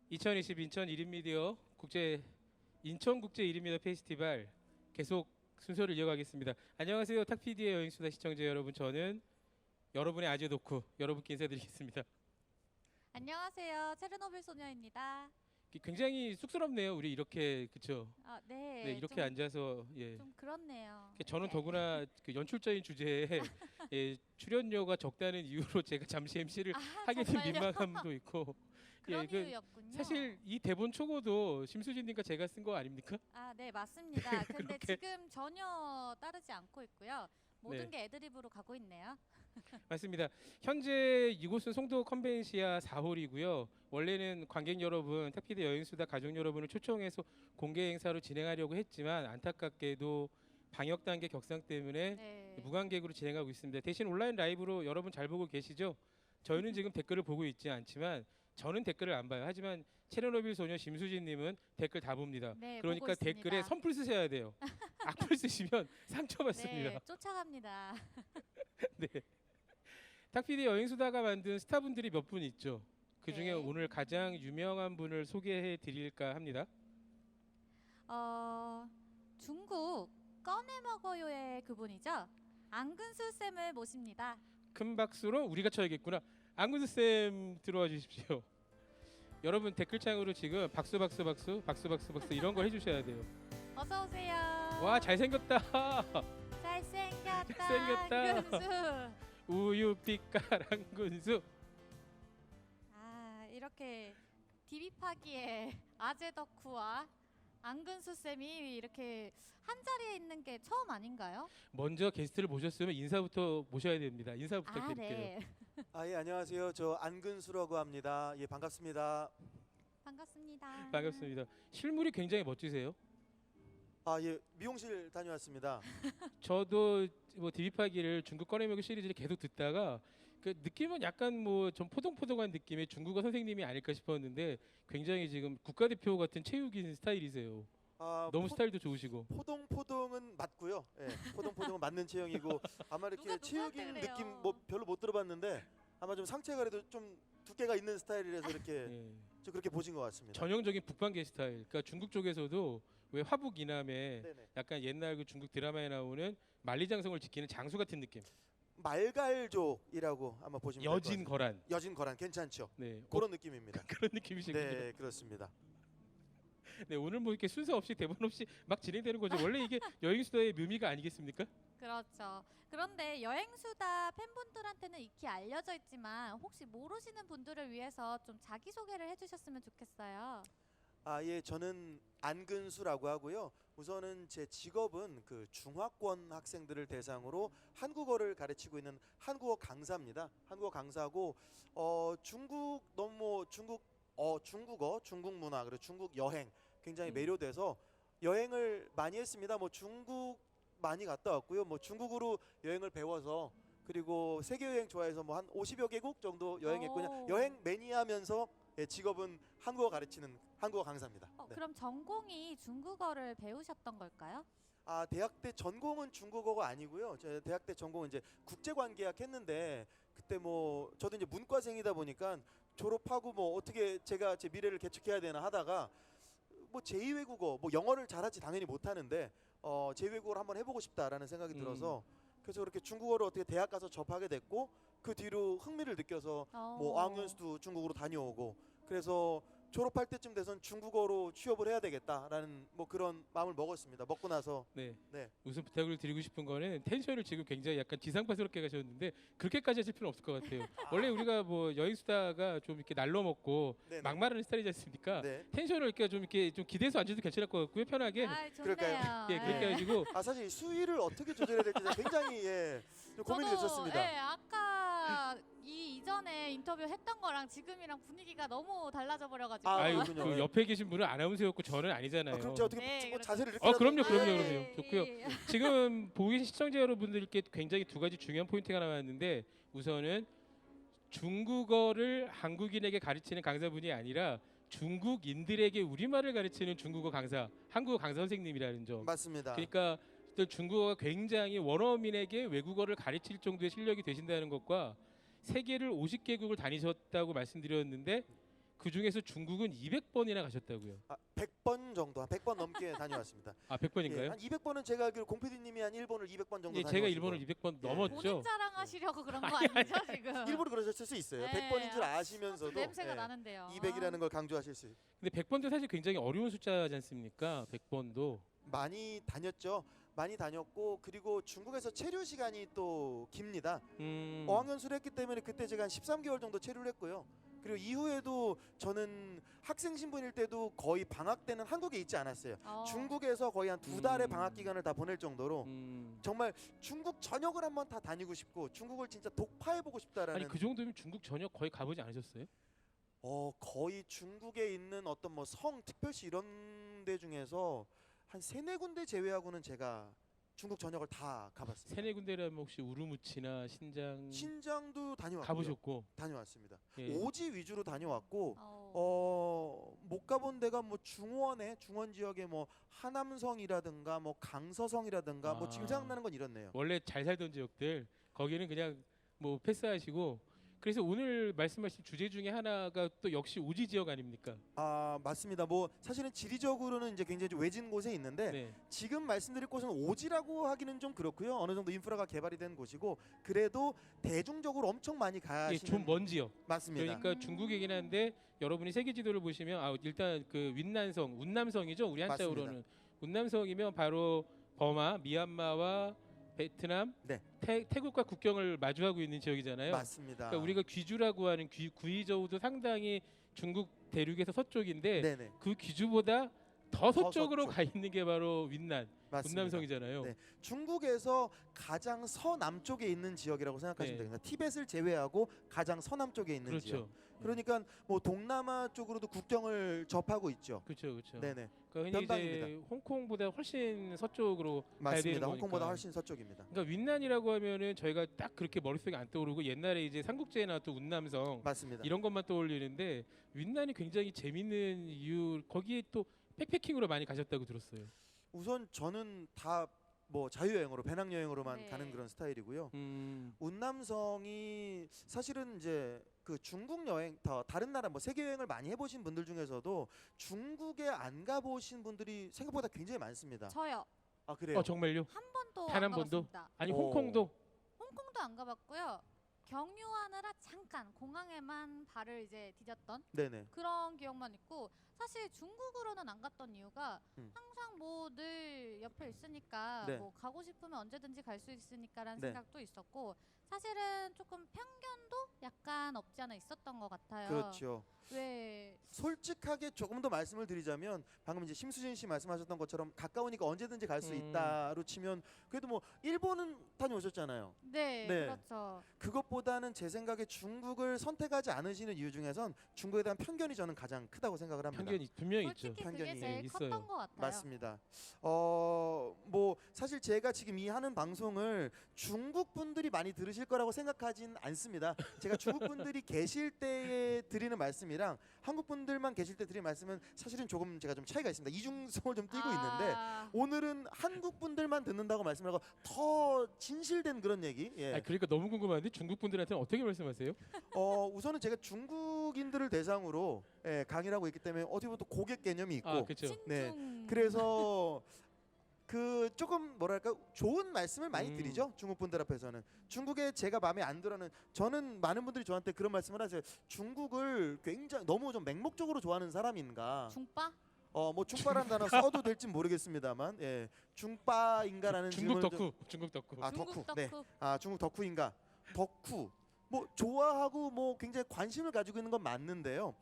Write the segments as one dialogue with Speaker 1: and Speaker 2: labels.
Speaker 1: 2020 인천 1인 미디어 국제 인천 국제 1인 미디어 페스티벌 계속 순서를 이어가겠습니다. 안녕하세요. 탁PD의 여행수다 시청자 여러분. 저는 여러분의 아재 덕후 여러분께 인사드리겠습니다.
Speaker 2: 안녕하세요. 체르노빌 소녀입니다.
Speaker 1: 굉장히 쑥스럽네요. 우리 이렇게 그쵸?
Speaker 2: 네,
Speaker 1: 네, 이렇게 앉아서
Speaker 2: 좀 그렇네요.
Speaker 1: 저는
Speaker 2: 네.
Speaker 1: 더구나 그 연출자인 주제에 출연료가 적다는 이유로 제가 잠시 MC를 하게 된
Speaker 2: 정말요?
Speaker 1: 민망함도 있고
Speaker 2: 그런
Speaker 1: 그
Speaker 2: 이유였군요.
Speaker 1: 사실 이 대본 초고도 심수진님과 제가 쓴 거 아닙니까?
Speaker 2: 네, 맞습니다. 근데
Speaker 1: 그렇게-
Speaker 2: 지금 전혀 따르지 않고 있고요. 모든
Speaker 1: 네.
Speaker 2: 게 애드립으로 가고 있네요.
Speaker 1: 맞습니다. 현재 이곳은 송도 컨벤시아 4홀이고요. 원래는 관객 여러분, 탁피디 여행수다 가족 여러분을 초청해서 공개 행사로 진행하려고 했지만 안타깝게도 방역 단계 격상 때문에
Speaker 2: 네.
Speaker 1: 무관객으로 진행하고 있습니다. 대신 온라인 라이브로 여러분 잘 보고 계시죠? 저희는 지금 댓글을 보고 있지 않지만 저는 댓글을 안 봐요. 하지만 체르노빌 소녀 심수진님은 댓글 다 봅니다.
Speaker 2: 네,
Speaker 1: 그러니까
Speaker 2: 보고 있습니다.
Speaker 1: 댓글에 선풀 쓰셔야 돼요. 악플 쓰시면 상처받습니다.
Speaker 2: 네, 쫓아갑니다.
Speaker 1: 네. 탁피디 여행수다가 만든 스타분들이 몇 분 있죠. 그 중에
Speaker 2: 네.
Speaker 1: 오늘 가장 유명한 분을 소개해 드릴까 합니다.
Speaker 2: 중국 꺼내 먹어요의 그분이죠. 안근수 쌤을 모십니다.
Speaker 1: 큰 박수로 우리가 쳐야겠구나. 안근수 쌤 들어와 주십시오. 여러분 댓글창으로 지금 박수 박수 박수 박수 박수 박수 이런 거 해주셔야 돼요.
Speaker 2: 어서 오세요.
Speaker 1: 와 잘생겼다.
Speaker 2: 잘생겼다.
Speaker 1: 잘생겼다.
Speaker 2: 안근수.
Speaker 1: 우유빛깔 안근수.
Speaker 2: 이렇게 디비파기의 아재 덕후와 안근수 쌤이 이렇게 한 자리에 있는 게 처음 아닌가요?
Speaker 1: 먼저 게스트를 모셨으면 인사부터 모셔야 됩니다. 인사 부탁드릴게요.
Speaker 2: 네.
Speaker 3: 예, 안녕하세요. 저 안근수라고 합니다. 예, 반갑습니다.
Speaker 2: 반갑습니다.
Speaker 1: 반갑습니다. 실물이 굉장히 멋지세요.
Speaker 3: 예, 미용실 다녀왔습니다.
Speaker 1: 저도 뭐 디비파기를 중국 꺼내먹기 시리즈를 계속 듣다가 그 느낌은 약간 뭐 좀 포동포동한 느낌의 중국어 선생님이 아닐까 싶었는데 굉장히 지금 국가대표 같은 체육인 스타일이세요. 너무 스타일도 좋으시고.
Speaker 3: 포동포동은 맞고요. 예, 포동포동은 맞는 체형이고 아마 이렇게
Speaker 2: 누가
Speaker 3: 체육인
Speaker 2: 누구한테 그래요?
Speaker 3: 느낌 뭐 별로 못 들어봤는데 아마 좀 상체가 그래도 좀 두께가 있는 스타일이라서 이렇게
Speaker 1: 예.
Speaker 3: 좀 그렇게 보신 것 같습니다.
Speaker 1: 전형적인 북방계 스타일. 그러니까 중국 쪽에서도 왜 화북 이남에
Speaker 3: 네네.
Speaker 1: 약간 옛날 그 중국 드라마에 나오는 만리장성을 지키는 장수 같은 느낌.
Speaker 3: 말갈족이라고 아마 보시면 될것
Speaker 1: 여진
Speaker 3: 같습니다.
Speaker 1: 거란.
Speaker 3: 여진 거란 괜찮죠.
Speaker 1: 네.
Speaker 3: 그런 느낌입니다.
Speaker 1: 그런 느낌이시군요.
Speaker 3: 네, 그렇습니다.
Speaker 1: 네, 오늘 뭐 이렇게 순서 없이 대본 없이 막 진행되는 거죠. 원래 이게 여행수다의 묘미가 아니겠습니까?
Speaker 2: 그렇죠. 그런데 여행수다 팬분들한테는 익히 알려져 있지만 혹시 모르시는 분들을 위해서 좀 자기소개를 해주셨으면 좋겠어요.
Speaker 3: 예, 저는 안근수라고 하고요. 우선은 제 직업은 그 중화권 학생들을 대상으로 한국어를 가르치고 있는 한국어 강사입니다. 한국어 강사고 중국 너무 중국어, 중국 문화 그리고 중국 여행 굉장히 매료돼서 여행을 많이 했습니다. 뭐 중국 많이 갔다 왔고요. 뭐 중국으로 여행을 배워서 그리고 세계 여행 좋아해서 뭐 한 50여 개국 정도 여행했고 그냥
Speaker 2: 오.
Speaker 3: 여행 매니아면서 직업은 한국어 가르치는 한국어 강사입니다. 네.
Speaker 2: 그럼 전공이 중국어를 배우셨던 걸까요?
Speaker 3: 대학 때 전공은 중국어가 아니고요. 제 대학 때 전공은 이제 국제관계학 했는데 그때 뭐 저도 이제 문과생이다 보니까 졸업하고 뭐 어떻게 제가 제 미래를 개척해야 되나 하다가 뭐 제2외국어 뭐 영어를 잘하지 당연히 못하는데 제2외국어를 한번 해보고 싶다라는 생각이 들어서 그래서 그렇게 중국어를 어떻게 대학 가서 접하게 됐고 그 뒤로 흥미를 느껴서 뭐 어학연수도 중국으로 다녀오고 그래서 졸업할 때쯤 돼선 중국어로 취업을 해야 되겠다라는 뭐 그런 마음을 먹었습니다. 먹고 나서
Speaker 1: 네.
Speaker 3: 네.
Speaker 1: 우선 부탁을 드리고 싶은 거는 텐션을 지금 굉장히 약간 지상파스럽게 가셨는데 그렇게까지 하실 필요는 없을 것 같아요. 원래 우리가 뭐 여행수다가 좀 이렇게 날로 먹고
Speaker 3: 네네.
Speaker 1: 막말하는 스타일이지 않습니까?
Speaker 3: 네.
Speaker 1: 텐션을 이렇게 좀 기대서 앉아도 괜찮을 것 같고요. 편하게.
Speaker 2: 좋네요.
Speaker 3: 그럴까요?
Speaker 1: 예, 그렇게
Speaker 2: 네.
Speaker 1: 해가지고
Speaker 3: 사실 수위를 어떻게 조절해야 될지 굉장히 좀 고민이 됐었습니다.
Speaker 2: 아까 이전에 인터뷰 했던 거랑 지금이랑 분위기가 너무 달라져 버려가지고.
Speaker 1: 아유,
Speaker 3: 그렇군요.
Speaker 1: 그 옆에 계신 분은 아나운서였고 저는 아니잖아요.
Speaker 3: 그럼 제가 어떻게
Speaker 2: 네,
Speaker 3: 뭐
Speaker 2: 그렇죠.
Speaker 3: 자세를 이렇게
Speaker 1: 그럼요,
Speaker 3: 하면-
Speaker 1: 그럼요,
Speaker 3: 네.
Speaker 1: 그럼요. 좋고요. 지금 보고 계신 시청자 여러분들께 굉장히 두 가지 중요한 포인트가 나왔는데 우선은 중국어를 한국인에게 가르치는 강사분이 아니라 중국인들에게 우리말을 가르치는 중국어 강사, 한국어 강사 선생님이라는 점.
Speaker 3: 맞습니다.
Speaker 1: 그러니까 또 중국어가 굉장히 원어민에게 외국어를 가르칠 정도의 실력이 되신다는 것과 세계를 50개국을 다니셨다고 말씀드렸는데 그 중에서 중국은 200번이나 가셨다고요.
Speaker 3: 100번 정도, 한 100번 넘게 다녀왔습니다.
Speaker 1: 아 100번인가요?
Speaker 3: 예, 한 200번은 제가 알기로 공PD님이 한 일본을 200번 정도
Speaker 1: 예,
Speaker 3: 다녀오신
Speaker 1: 제가 일본을
Speaker 3: 거예요.
Speaker 1: 200번
Speaker 3: 예.
Speaker 1: 넘었죠.
Speaker 2: 본인 자랑하시려고 그런 거 아니죠 지금?
Speaker 3: 일부러 그러셨을 수 있어요.
Speaker 2: 네,
Speaker 3: 100번인 줄
Speaker 2: 아,
Speaker 3: 아시면서도
Speaker 2: 냄새가
Speaker 3: 예,
Speaker 2: 나는데요.
Speaker 3: 200이라는 걸 강조하실 수
Speaker 1: 근데 100번도 사실 굉장히 어려운 숫자지 않습니까? 100번도.
Speaker 3: 많이 다녔죠. 많이 다녔고 그리고 중국에서 체류 시간이 또 깁니다. 어학연수를 했기 때문에 그때 제가 한 13개월 정도 체류를 했고요. 그리고 이후에도 저는 학생 신분일 때도 거의 방학 때는 한국에 있지 않았어요. 중국에서 거의 한 2달의 방학 기간을 다 보낼 정도로 정말 중국 전역을 한번 다 다니고 싶고 중국을 진짜 독파해보고 싶다라는.
Speaker 1: 아니 그 정도면 중국 전역 거의 가보지 않으셨어요?
Speaker 3: 거의 중국에 있는 어떤 뭐 성 특별시 이런 데 중에서 한 3-4군데 제외하고는 제가 중국 전역을 다 가봤습니다.
Speaker 1: 세네 군데라면 혹시 우루무치나 신장
Speaker 3: 신장도 다녀왔고요.
Speaker 1: 가보셨고.
Speaker 3: 다녀왔습니다.
Speaker 1: 예.
Speaker 3: 오지 위주로 다녀왔고 못 가본 데가 뭐 중원 지역에 뭐 하남성이라든가 뭐 강서성이라든가 뭐 지금
Speaker 1: 아.
Speaker 3: 생각나는 건 이렇네요.
Speaker 1: 원래 잘 살던 지역들 거기는 그냥 뭐 패스하시고. 그래서 오늘 말씀하신 주제 중에 하나가 또 역시 오지 지역 아닙니까?
Speaker 3: 아 맞습니다. 뭐 사실은 지리적으로는 이제 굉장히 좀 외진 곳에 있는데
Speaker 1: 네.
Speaker 3: 지금 말씀드릴 곳은 오지라고 하기는 좀 그렇고요. 어느 정도 인프라가 개발이 된 곳이고 그래도 대중적으로 엄청 많이
Speaker 1: 예,
Speaker 3: 가시는
Speaker 1: 좀 먼 지역.
Speaker 3: 맞습니다.
Speaker 1: 그러니까 중국이긴 한데 여러분이 세계 지도를 보시면 일단 그 윈난성, 운남성이죠. 우리 한자어로는 운남성이면 바로 버마, 미얀마와 베트남,
Speaker 3: 네.
Speaker 1: 태국과 국경을 마주하고 있는 지역이잖아요.
Speaker 3: 맞습니다.
Speaker 1: 그러니까 우리가 귀주라고 하는 구이저우도 상당히 중국 대륙에서 서쪽인데
Speaker 3: 네네
Speaker 1: 그 귀주보다 더 서쪽으로
Speaker 3: 서쪽.
Speaker 1: 가 있는 게 바로 윈난,
Speaker 3: 맞습니다.
Speaker 1: 운남성이잖아요.
Speaker 3: 네. 중국에서 가장 서남쪽에 있는 지역이라고 생각하시면
Speaker 1: 네.
Speaker 3: 됩니다. 티벳을 제외하고 가장 서남쪽에 있는
Speaker 1: 그렇죠.
Speaker 3: 지역. 그러니까 뭐 동남아 쪽으로도 국경을 접하고 있죠.
Speaker 1: 그렇죠, 그렇죠.
Speaker 3: 네네
Speaker 1: 그러니까 흔히 이제
Speaker 3: 변방입니다.
Speaker 1: 홍콩보다 훨씬 서쪽으로 가야 되는
Speaker 3: 맞습니다.
Speaker 1: 거니까.
Speaker 3: 홍콩보다 훨씬 서쪽입니다.
Speaker 1: 그러니까 윈난이라고 하면은 저희가 딱 그렇게 머릿속에 안 떠오르고 옛날에 이제 삼국지에 나왔던 운남성
Speaker 3: 맞습니다.
Speaker 1: 이런 것만 떠올리는데 윈난이 굉장히 재밌는 이유 거기에 또 백패킹으로 많이 가셨다고 들었어요.
Speaker 3: 우선 저는 다 뭐 자유여행으로 배낭여행으로만
Speaker 2: 네.
Speaker 3: 가는 그런 스타일이고요. 운남성이 사실은 이제 그 중국 여행 다른 나라 뭐 세계 여행을 많이 해보신 분들 중에서도 중국에 안 가보신 분들이 생각보다 굉장히 많습니다.
Speaker 2: 저요.
Speaker 3: 아 그래요?
Speaker 1: 정말요?
Speaker 2: 한 번도
Speaker 1: 단
Speaker 2: 안
Speaker 1: 한 번도?
Speaker 2: 가봤습니다.
Speaker 1: 아니
Speaker 3: 오.
Speaker 1: 홍콩도
Speaker 2: 홍콩도 안 가봤고요. 경유하느라 잠깐 공항에만 발을 이제 디뎠던
Speaker 3: 네네.
Speaker 2: 그런 기억만 있고 사실 중국으로는 안 갔던 이유가
Speaker 3: 음.
Speaker 2: 항상 뭐 늘 옆에 있으니까
Speaker 3: 네.
Speaker 2: 뭐 가고 싶으면 언제든지 갈 수 있으니까라는
Speaker 3: 네.
Speaker 2: 생각도 있었고 사실은 조금 편견도 약간 없지 않아 있었던 것 같아요.
Speaker 3: 그렇죠.
Speaker 2: 왜
Speaker 3: 솔직하게 조금 더 말씀을 드리자면 방금 이제 심수진 씨 말씀하셨던 것처럼 가까우니까 언제든지 갈 수
Speaker 1: 음.
Speaker 3: 있다로 치면 그래도 뭐 일본은 다녀오셨잖아요.
Speaker 2: 네,
Speaker 3: 네.
Speaker 2: 그렇죠.
Speaker 3: 그것보다는 제 생각에 중국을 선택하지 않으시는 이유 중에선 중국에 대한 편견이 저는 가장 크다고 생각을 합니다.
Speaker 1: 편견이 분명히 있죠.
Speaker 2: 솔직히 그게
Speaker 3: 편견이
Speaker 2: 제일
Speaker 1: 있어요.
Speaker 2: 컸던 것 같아요.
Speaker 3: 맞습니다. 뭐 사실 제가 지금 이 하는 방송을 중국 분들이 많이 들으실 거라고 생각하진 않습니다. 제가 중국 분들이 계실 때에 드리는 말씀이랑 한국 분들만 계실 때 드리는 말씀은 사실은 조금 제가 좀 차이가 있습니다. 이중성을 좀 띠고 있는데 오늘은 한국 분들만 듣는다고 말씀을 하고 더 진실된 그런 얘기. 예.
Speaker 1: 아니, 그러니까 너무 궁금한데 중국 분들한테는 어떻게 말씀하세요?
Speaker 3: 우선은 제가 중국인들을 대상으로 강의를 하고 있기 때문에 어떻게 보면 또 고객 개념이 있고
Speaker 1: 그렇죠.
Speaker 2: 친중.
Speaker 3: 네. 그래서 그 조금 뭐랄까 좋은 말씀을 많이 드리죠. 중국 분들 앞에서는 중국에 제가 마음에 안 들어는 저는 많은 분들이 저한테 그런 말씀을 하세요. 중국을 굉장히 너무 좀 맹목적으로 좋아하는 사람인가.
Speaker 2: 중빠?
Speaker 3: 뭐 중빠라는 단어 써도 될지 모르겠습니다만 중빠인가라는
Speaker 1: 중국
Speaker 3: 질문을
Speaker 1: 덕후, 중국 덕후.
Speaker 3: 덕후.
Speaker 2: 중국
Speaker 3: 네.
Speaker 2: 덕후.
Speaker 3: 중국 덕후인가? 덕후. 뭐 좋아하고 뭐 굉장히 관심을 가지고 있는 건 맞는데요.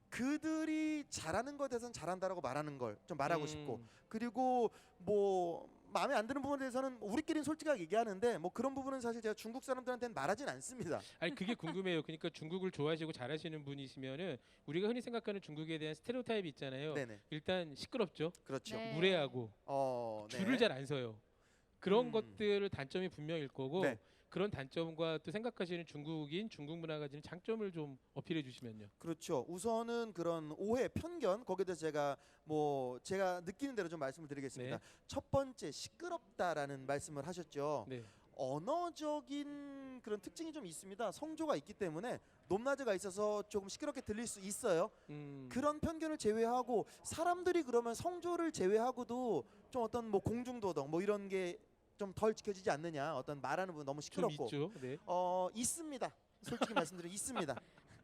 Speaker 3: 그들이 잘하는 것에 대해서는 잘한다라고 말하는 걸 좀 말하고 싶고 그리고 뭐 마음에 안 드는 부분에 대해서는 우리끼리는 솔직하게 얘기하는데 뭐 그런 부분은 사실 제가 중국 사람들한테는 말하진 않습니다.
Speaker 1: 아니 그게 궁금해요. 그러니까 중국을 좋아하시고 잘하시는 분이시면은 우리가 흔히 생각하는 중국에 대한 스테레오타입이 있잖아요.
Speaker 3: 네네.
Speaker 1: 일단 시끄럽죠.
Speaker 3: 그렇죠.
Speaker 2: 네.
Speaker 1: 무례하고
Speaker 3: 네.
Speaker 1: 줄을 잘 안 서요. 그런
Speaker 3: 음.
Speaker 1: 것들을 단점이 분명일 거고
Speaker 3: 네.
Speaker 1: 그런 단점과 또 생각하시는 중국인 중국 문화가 가지는 장점을 좀 어필해 주시면요.
Speaker 3: 그렇죠. 우선은 그런 오해, 편견 거기에 대해서 제가 느끼는 대로 좀 말씀을 드리겠습니다.
Speaker 1: 네.
Speaker 3: 첫 번째 시끄럽다라는 말씀을 하셨죠.
Speaker 1: 네.
Speaker 3: 언어적인 그런 특징이 좀 있습니다. 성조가 있기 때문에 높낮이가 있어서 조금 시끄럽게 들릴 수 있어요. 그런 편견을 제외하고 사람들이 그러면 성조를 제외하고도 좀 어떤 뭐 공중도덕 뭐 이런 게 좀 덜 지켜지지 않느냐, 어떤 말하는 부분 너무
Speaker 1: 좀
Speaker 3: 시끄럽고
Speaker 1: 있죠. 네.
Speaker 3: 있습니다. 솔직히 말씀드리면 있습니다.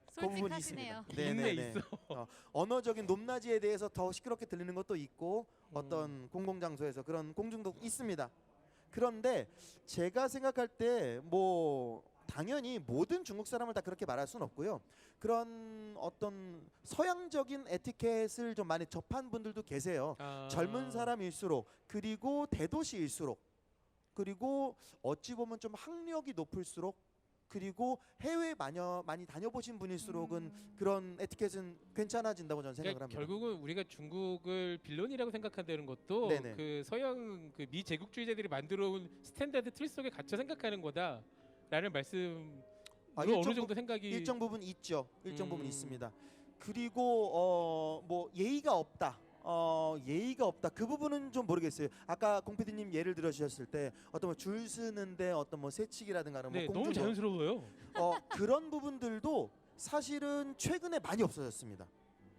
Speaker 3: 그 부분이
Speaker 2: 솔직하시네요.
Speaker 3: 있습니다.
Speaker 1: 있네,
Speaker 3: 네네네.
Speaker 1: 있어.
Speaker 3: 언어적인 높낮이에 대해서 더 시끄럽게 들리는 것도 있고 어떤 공공장소에서 그런 공중도 있습니다. 그런데 제가 생각할 때 뭐 당연히 모든 중국 사람을 다 그렇게 말할 수는 없고요. 그런 어떤 서양적인 에티켓을 좀 많이 접한 분들도 계세요.
Speaker 1: 아.
Speaker 3: 젊은 사람일수록, 그리고 대도시일수록, 그리고 어찌 보면 좀 학력이 높을수록, 그리고 해외 많이 다녀보신 분일수록은 그런 에티켓은 괜찮아진다고 저는 생각을
Speaker 1: 그러니까
Speaker 3: 합니다.
Speaker 1: 결국은 우리가 중국을 빌런이라고 생각한다는 것도
Speaker 3: 네네.
Speaker 1: 그 서양 그 미제국주의자들이 만들어온 스탠다드 틀 속에 갇혀 생각하는 거다라는 말씀. 어느 정도 생각이
Speaker 3: 일정 부분 있죠. 일정 부분
Speaker 1: 음.
Speaker 3: 있습니다. 그리고 뭐 예의가 없다. 예의가 없다. 그 부분은 좀 모르겠어요. 아까 공PD님 예를 들어주셨을 때 어떤 뭐 줄 서는데 어떤 뭐 세치기라든가 뭐
Speaker 1: 네, 너무
Speaker 3: 공중도
Speaker 1: 자연스러워요.
Speaker 3: 그런 부분들도 사실은 최근에 많이 없어졌습니다.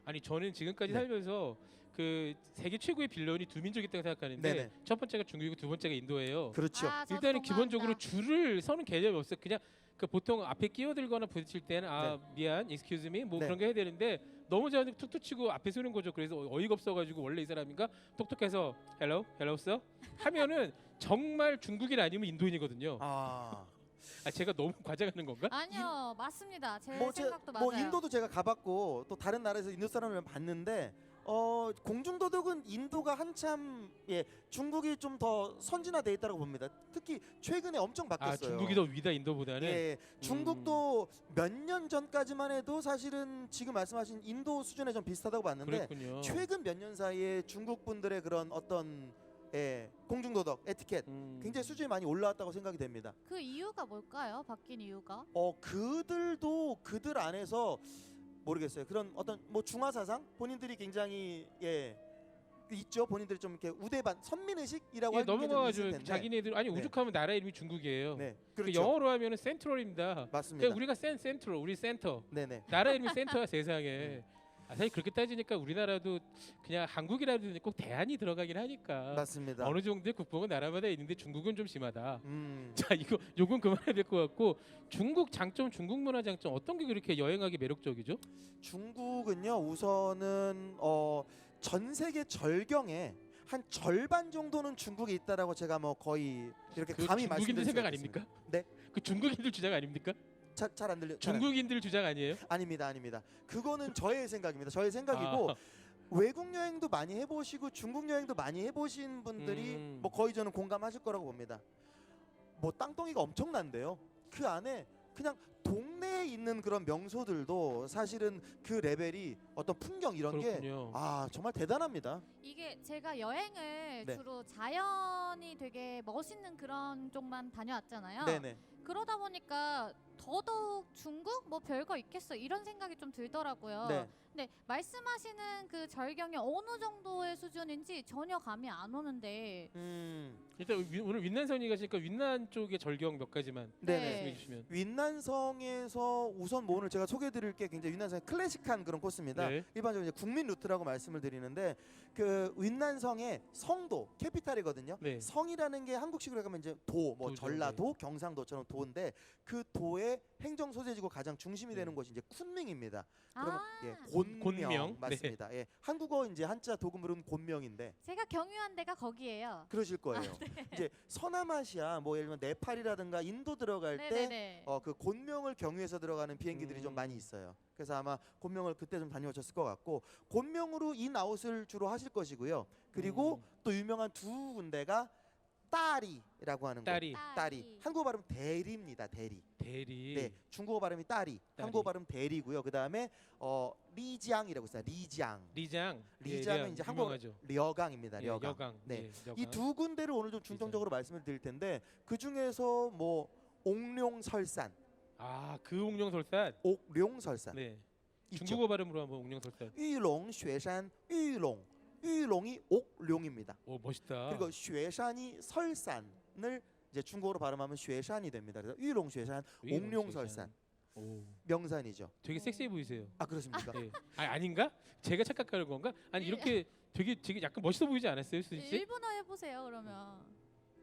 Speaker 1: 아니 저는 지금까지
Speaker 3: 네.
Speaker 1: 살면서 그 세계 최고의 빌런이 두 민족이 있다고 생각하는데
Speaker 3: 네네.
Speaker 1: 첫 번째가 중국이고 두 번째가 인도예요.
Speaker 3: 그렇죠.
Speaker 2: 아, 저도
Speaker 1: 일단은 기본적으로
Speaker 2: 동감합니다.
Speaker 1: 줄을 서는 개념이 없어요. 그냥 그 보통 앞에 끼어들거나 부딪힐 때는 미안, excuse me 뭐
Speaker 3: 네.
Speaker 1: 그런 게 해야 되는데 너무 자연스럽게 툭툭 치고 앞에 서는 거죠. 그래서 어이가 없어가지고 원래 이 사람인가 똑똑해서 hello, hello sir 하면은 정말 중국인 아니면 인도인이거든요.
Speaker 3: 아,
Speaker 1: 제가 너무 과장하는 건가?
Speaker 2: 아니요, 맞습니다. 제
Speaker 3: 뭐,
Speaker 2: 생각도 맞아요.
Speaker 3: 뭐 인도도 제가 가봤고 또 다른 나라에서 인도 사람을 봤는데 공중도덕은 인도가 한참 중국이 좀 더 선진화돼 있다고 봅니다. 특히 최근에 엄청 바뀌었어요.
Speaker 1: 중국이 더 위다 인도보다는.
Speaker 3: 예, 중국도 몇 년 전까지만 해도 사실은 지금 말씀하신 인도 수준에 좀 비슷하다고 봤는데
Speaker 1: 그랬군요.
Speaker 3: 최근 몇 년 사이에 중국 분들의 그런 어떤 공중도덕, 에티켓 굉장히 수준이 많이 올라왔다고 생각이 됩니다.
Speaker 2: 그 이유가 뭘까요? 바뀐 이유가?
Speaker 3: 그들도 그들 안에서 모르겠어요. 그런 어떤 뭐 중화 사상 본인들이 굉장히 있죠. 본인들이 좀 이렇게 우대반 선민의식이라고 하는 게좀 있을
Speaker 1: 넘어가가지고
Speaker 3: 텐데.
Speaker 1: 자기네들
Speaker 3: 네.
Speaker 1: 오죽하면 나라 이름이 중국이에요.
Speaker 3: 네,
Speaker 1: 그
Speaker 3: 그렇죠.
Speaker 1: 영어로 하면은 센트럴입니다.
Speaker 3: 맞습니다.
Speaker 1: 그러니까 우리가 센트럴, 우리 센터.
Speaker 3: 네네.
Speaker 1: 나라 이름이 센터야 세상에. 사실 그렇게 따지니까 우리나라도 그냥 한국이라도 꼭 대한이 들어가긴 하니까
Speaker 3: 맞습니다.
Speaker 1: 어느 정도의 국뽕은 나라마다 있는데 중국은 좀 심하다.
Speaker 3: 음.
Speaker 1: 자 요건 그만해야 될 것 같고 중국 장점, 중국 문화 장점 어떤 게 그렇게 여행하기 매력적이죠?
Speaker 3: 중국은요 우선은 전 세계 절경에 한 절반 정도는 중국에 있다라고 제가 뭐 거의 이렇게
Speaker 1: 그
Speaker 3: 감히
Speaker 1: 중국인들
Speaker 3: 말씀드릴
Speaker 1: 생각
Speaker 3: 수가
Speaker 1: 아닙니까?
Speaker 3: 있습니다. 네,
Speaker 1: 그 중국인들 주장 아닙니까?
Speaker 3: 잘 안 들려.
Speaker 1: 중국인들 주장 아니에요?
Speaker 3: 아닙니다. 그거는 저의 생각입니다. 저의 생각이고 외국 여행도 많이 해보시고 중국 여행도 많이 해보신 분들이 뭐 거의 저는 공감하실 거라고 봅니다. 뭐 땅덩이가 엄청난데요. 그 안에 그냥 동네에 있는 그런 명소들도 사실은 그 레벨이 어떤 풍경 이런
Speaker 1: 그렇군요.
Speaker 3: 게 정말 대단합니다.
Speaker 2: 이게 제가 여행을
Speaker 3: 네.
Speaker 2: 주로 자연이 되게 멋있는 그런 쪽만 다녀왔잖아요.
Speaker 3: 네네.
Speaker 2: 그러다 보니까 더더욱 중국 뭐 별거 있겠어 이런 생각이 좀 들더라고요.
Speaker 3: 네.
Speaker 2: 근데 말씀하시는 그 절경이 어느 정도의 수준인지 전혀 감이 안 오는데
Speaker 1: 일단 오늘 윈난선이 가시니까 윈난 쪽의 절경 몇 가지만
Speaker 3: 네네.
Speaker 1: 말씀해 주시면.
Speaker 3: 윈난성에서 우선 뭐 오늘 제가 소개해드릴 게 굉장히 윈난성의 클래식한 그런 코스입니다.
Speaker 1: 네.
Speaker 3: 일반적으로 이제 국민 루트라고 말씀을 드리는데 그 윈난성의 성도 캐피탈이거든요.
Speaker 1: 네.
Speaker 3: 성이라는 게 한국식으로 하면 이제 뭐
Speaker 1: 도죠,
Speaker 3: 전라도, 경상도처럼 도인데 그 도의 행정 소재지고 가장 중심이 되는
Speaker 1: 네.
Speaker 3: 곳이 이제 쿤밍입니다. 그러면 곤명
Speaker 1: 곤명.
Speaker 3: 맞습니다. 한국어 이제 한자 도금으로는 곤명인데
Speaker 2: 제가 경유한 데가 거기예요.
Speaker 3: 그러실 거예요. 이제 서남아시아 뭐 예를 들면 네팔이라든가 인도 들어갈 때
Speaker 2: 네네네.
Speaker 3: 그 곤명을 경유해서 들어가는 비행기들이 좀 많이 있어요. 그래서 아마 곤명을 그때 좀 다녀오셨을 것 같고 곤명으로 인아웃을 주로 하실 것이고요. 그리고 또 유명한 두 군데가 따리라고 하는 곳. 따리. 한국어 발음 대리입니다. 대리. 네, 중국어 발음이 따리. 한국어 발음 대리고요. 그다음에 리지앙이라고 있어요. 리지앙은 이제 한국어
Speaker 1: 유명하죠.
Speaker 3: 려강입니다.
Speaker 1: 예,
Speaker 3: 려강.
Speaker 1: 여강.
Speaker 3: 네.
Speaker 1: 예,
Speaker 3: 이 두 군데를 오늘 좀 중점적으로 말씀을 드릴 텐데 그 중에서 뭐 옥룡설산,
Speaker 1: 그 옥룡설산.
Speaker 3: 옥룡설산
Speaker 1: 네.
Speaker 3: 있죠.
Speaker 1: 중국어 발음으로 한번 옥룡설산.
Speaker 3: 유롱, 쉐산, 유롱이 옥룡입니다.
Speaker 1: 오 멋있다.
Speaker 3: 그리고 쉐산이 설산을 이제 중국어로 발음하면 쉐산이 됩니다. 그래서 위롱쉐산, 옥룡설산
Speaker 1: 오,
Speaker 3: 명산이죠.
Speaker 1: 되게 섹시해 보이세요.
Speaker 3: 아 그렇습니까?
Speaker 1: 네. 아닌가? 제가 착각하는 건가? 아니 이렇게 되게 약간 멋있어 보이지 않았어요, 수진 씨?
Speaker 2: 일본어 해보세요 그러면.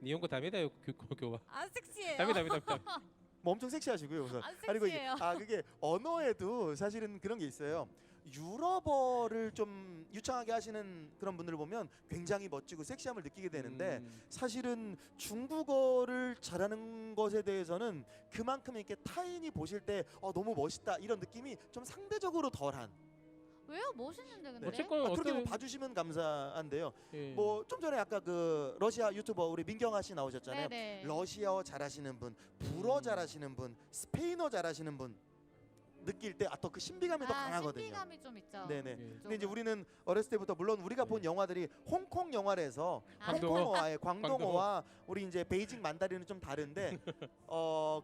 Speaker 1: 니혼고 다메다요 교와.
Speaker 2: 안 섹시해요.
Speaker 1: 다메.
Speaker 3: 뭐 엄청 섹시하시고요. 우선.
Speaker 2: 안
Speaker 3: 그리고 이게
Speaker 2: 섹시해요.
Speaker 3: 그게 언어에도 사실은 그런 게 있어요. 유럽어를 좀 유창하게 하시는 그런 분들을 보면 굉장히 멋지고 섹시함을 느끼게 되는데 사실은 중국어를 잘하는 것에 대해서는 그만큼 이렇게 타인이 보실 때 너무 멋있다 이런 느낌이 좀 상대적으로 덜한.
Speaker 2: 왜요? 멋있는데 근데.
Speaker 1: 어쨌건
Speaker 3: 그렇게
Speaker 1: 어떤
Speaker 3: 봐주시면 감사한데요.
Speaker 1: 예.
Speaker 3: 뭐 좀 전에 아까 그 러시아 유튜버 우리 민경아 씨 나오셨잖아요.
Speaker 2: 네네.
Speaker 3: 러시아어 잘하시는 분, 불어 잘하시는 분, 스페인어 잘하시는 분 느낄 때 더 그 신비감이 더 강하거든요.
Speaker 2: 신비감이 좀 있죠.
Speaker 3: 네네.
Speaker 1: 예.
Speaker 3: 근데 이제 우리는 어렸을 때부터 물론 우리가 본
Speaker 1: 네.
Speaker 3: 영화들이 홍콩 영화라서
Speaker 1: 광동어?
Speaker 3: 홍콩어와의 광동어와 우리 이제 베이징 만다린은 좀 다른데